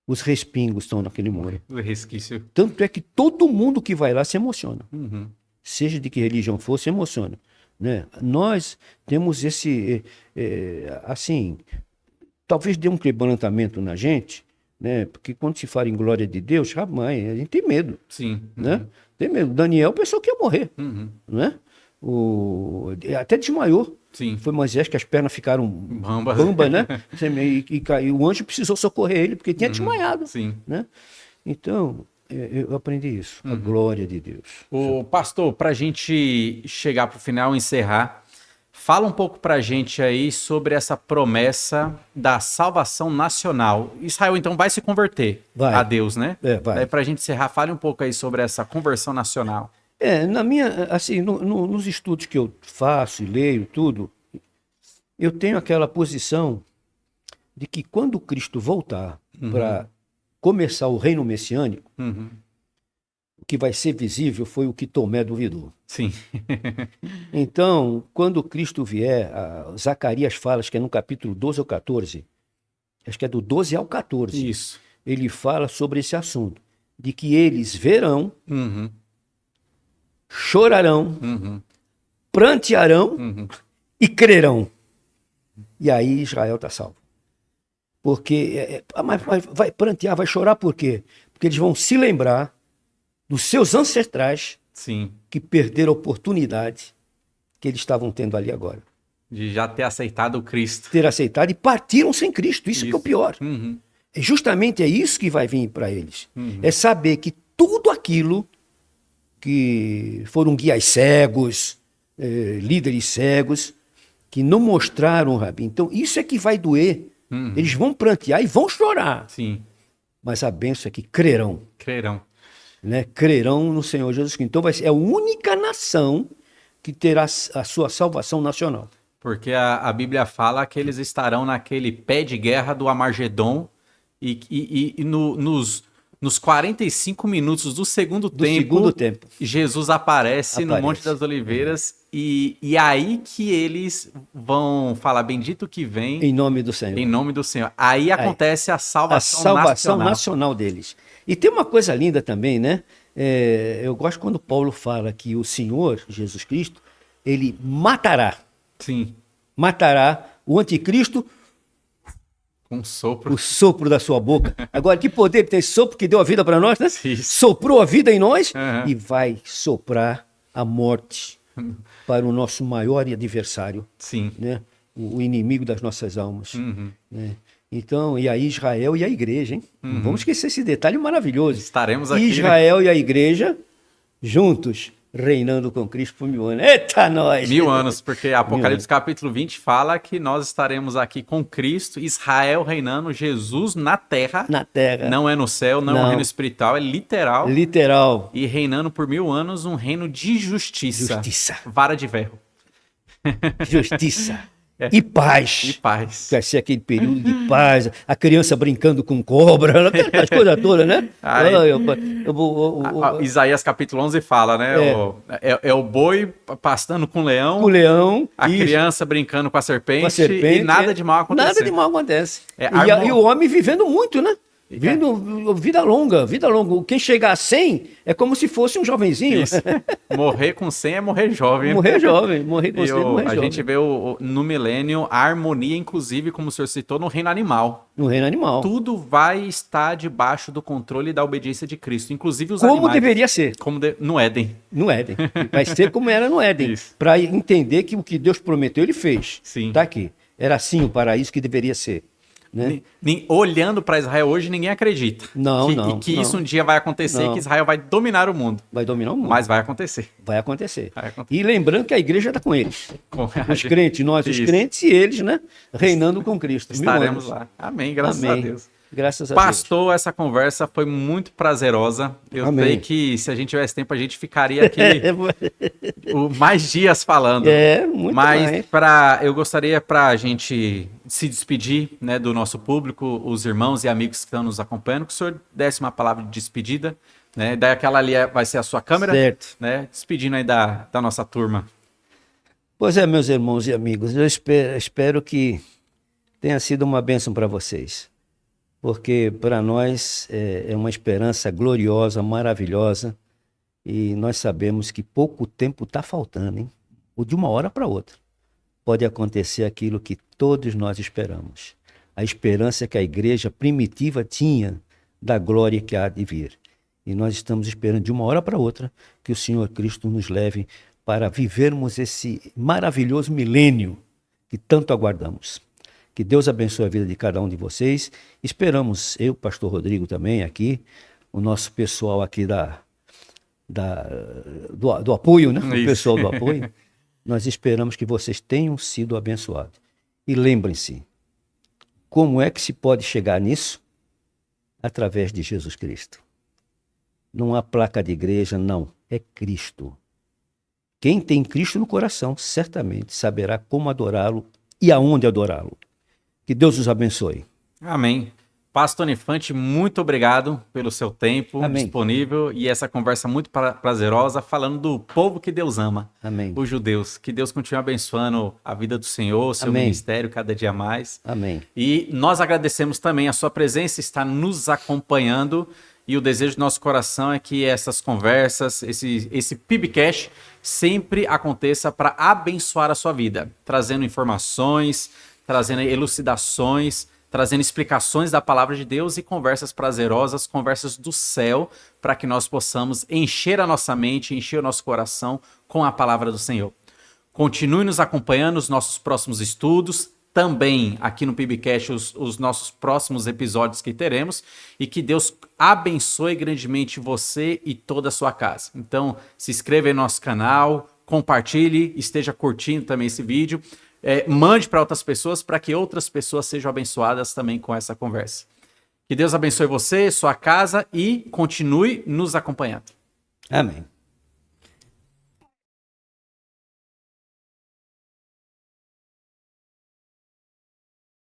os respingos estão naquele muro. O resquício. Tanto é que todo mundo que vai lá se emociona. Uhum. Seja de que religião for, se emociona. Né? Nós temos esse, assim, talvez dê um quebrantamento na gente, né? Porque quando se fala em glória de Deus, rapaz, a gente tem medo. Sim. Né? Tem medo. Daniel pensou que ia morrer. Uhum. Né? Até desmaiou. Sim. Foi Moisés que as pernas ficaram Bamba. bamba, né? E caiu. O anjo precisou socorrer ele, porque tinha desmaiado. Sim. Né? Então, eu aprendi isso. A glória de Deus. O pastor, para a gente chegar para o final e encerrar, fala um pouco para a gente aí sobre essa promessa da salvação nacional. Israel, então, vai se converter a Deus, né? Vai. Daí, para a gente encerrar, fale um pouco aí sobre essa conversão nacional. Na minha, assim, nos estudos que eu faço e leio tudo, eu tenho aquela posição de que quando Cristo voltar para começar o reino messiânico, o que vai ser visível foi o que Tomé duvidou. Sim. Então, quando Cristo vier, Zacarias fala, acho que é no capítulo 12 ou 14, acho que é do 12 ao 14, Isso. ele fala sobre esse assunto, de que eles verão, chorarão, prantearão e crerão. E aí Israel está salvo. Porque mas vai prantear, vai chorar por quê? Porque eles vão se lembrar dos seus ancestrais Sim. que perderam a oportunidade que eles estavam tendo ali agora. De já ter aceitado o Cristo. Ter aceitado e partiram sem Cristo. Isso que é o pior. Justamente é isso que vai vir para eles. É saber que tudo aquilo que foram guias cegos, líderes cegos, que não mostraram, Rabi. Então, isso é que vai doer. Eles vão prantear e vão chorar. Sim. Mas a bênção é que crerão. Crerão. Né? Crerão no Senhor Jesus Cristo. Então, é a única nação que terá a sua salvação nacional. Porque a Bíblia fala que eles estarão naquele pé de guerra do Armagedon e nos 45 minutos do segundo tempo, Jesus aparece no Monte das Oliveiras e aí que eles vão falar, bendito que vem. Em nome do Senhor. Em nome do Senhor. Aí acontece a salvação nacional deles. E tem uma coisa linda também, né? Eu gosto quando Paulo fala que o Senhor, Jesus Cristo, ele matará. Sim. Matará o anticristo um sopro. O sopro da sua boca. Agora, que poder tem esse sopro que deu a vida para nós, né? Isso. Soprou a vida em nós e vai soprar a morte para o nosso maior adversário. Sim. Né? O inimigo das nossas almas. Né? Então, e aí Israel e a igreja, hein? Não vamos esquecer esse detalhe maravilhoso. Estaremos aqui. Israel e a igreja juntos, reinando com Cristo por 1000 anos. Eita, nós! 1000 anos, porque Apocalipse capítulo 20 fala que nós estaremos aqui com Cristo, Israel reinando, Jesus na terra. Na terra. Não é no céu, não é um reino espiritual, é literal. Literal. E reinando por 1000 anos um reino de justiça. Justiça. Vara de ferro. Justiça. E paz. E paz. Vai ser aquele período de paz, a criança brincando com cobra, aquelas coisas todas, né? Isaías capítulo 11 fala, né? É o boi pastando com o leão. Com o leão. A criança brincando com a serpente. E nada de mal acontece. Nada de mal acontece. E o homem vivendo muito, né? Vida longa. Quem chegar a 100 é como se fosse um jovenzinho. Isso. Morrer com 100 é morrer jovem. Morrer jovem. Morrer com 100 é morrer jovem. A gente vê no milênio a harmonia, inclusive, como o senhor citou, no reino animal. No reino animal. Tudo vai estar debaixo do controle da obediência de Cristo, inclusive os animais. Como deveria ser. No Éden. No Éden. Vai ser como era no Éden. Para entender que o que Deus prometeu, ele fez. Sim. Tá aqui. Era assim o paraíso que deveria ser. Né? Olhando para Israel hoje, ninguém acredita. Que isso um dia vai acontecer e que Israel vai dominar o mundo. Vai dominar o mundo. Mas vai acontecer. Vai acontecer. E lembrando que a igreja está com eles. Os crentes, nós, isso. os crentes e eles, né? Reinando com Cristo. Estaremos lá. Amém, graças a Deus. Graças a Deus. Pastor, essa conversa foi muito prazerosa. Eu Amém. sei que se a gente tivesse tempo, a gente ficaria aqui mais dias falando. Muito Mas mais. eu gostaria para a gente se despedir, né, do nosso público, os irmãos e amigos que estão nos acompanhando, que o senhor desse uma palavra de despedida, né? Daí aquela ali vai ser a sua câmera, Certo. né? Despedindo aí da nossa turma. Pois é, meus irmãos e amigos, eu espero que tenha sido uma bênção para vocês, porque para nós é uma esperança gloriosa, maravilhosa, e nós sabemos que pouco tempo está faltando, hein? Ou de uma hora para outra. Pode acontecer aquilo que todos nós esperamos. A esperança que a igreja primitiva tinha da glória que há de vir. E nós estamos esperando de uma hora para outra que o Senhor Cristo nos leve para vivermos esse maravilhoso milênio que tanto aguardamos. Que Deus abençoe a vida de cada um de vocês. Esperamos, eu, pastor Rodrigo também aqui, o nosso pessoal aqui do apoio, né? O pessoal do apoio. Nós esperamos que vocês tenham sido abençoados. E lembrem-se, como é que se pode chegar nisso? Através de Jesus Cristo. Não há placa de igreja, não. É Cristo. Quem tem Cristo no coração, certamente saberá como adorá-lo e aonde adorá-lo. Que Deus os abençoe. Amém. Pastor Infante, muito obrigado pelo seu tempo Amém. disponível e essa conversa muito prazerosa, falando do povo que Deus ama, Amém. os judeus. Que Deus continue abençoando a vida do Senhor, seu Amém. ministério cada dia mais. Amém. E nós agradecemos também a sua presença, está nos acompanhando. E o desejo do nosso coração é que essas conversas, esse PIBcast, sempre aconteça para abençoar a sua vida, trazendo informações, trazendo elucidações, trazendo explicações da palavra de Deus e conversas prazerosas, conversas do céu, para que nós possamos encher a nossa mente, encher o nosso coração com a palavra do Senhor. Continue nos acompanhando nos nossos próximos estudos, também aqui no PIBcast os nossos próximos episódios que teremos, e que Deus abençoe grandemente você e toda a sua casa. Então, se inscreva em nosso canal, compartilhe, esteja curtindo também esse vídeo, mande para outras pessoas, para que outras pessoas sejam abençoadas também com essa conversa. Que Deus abençoe você, sua casa, e continue nos acompanhando. Amém.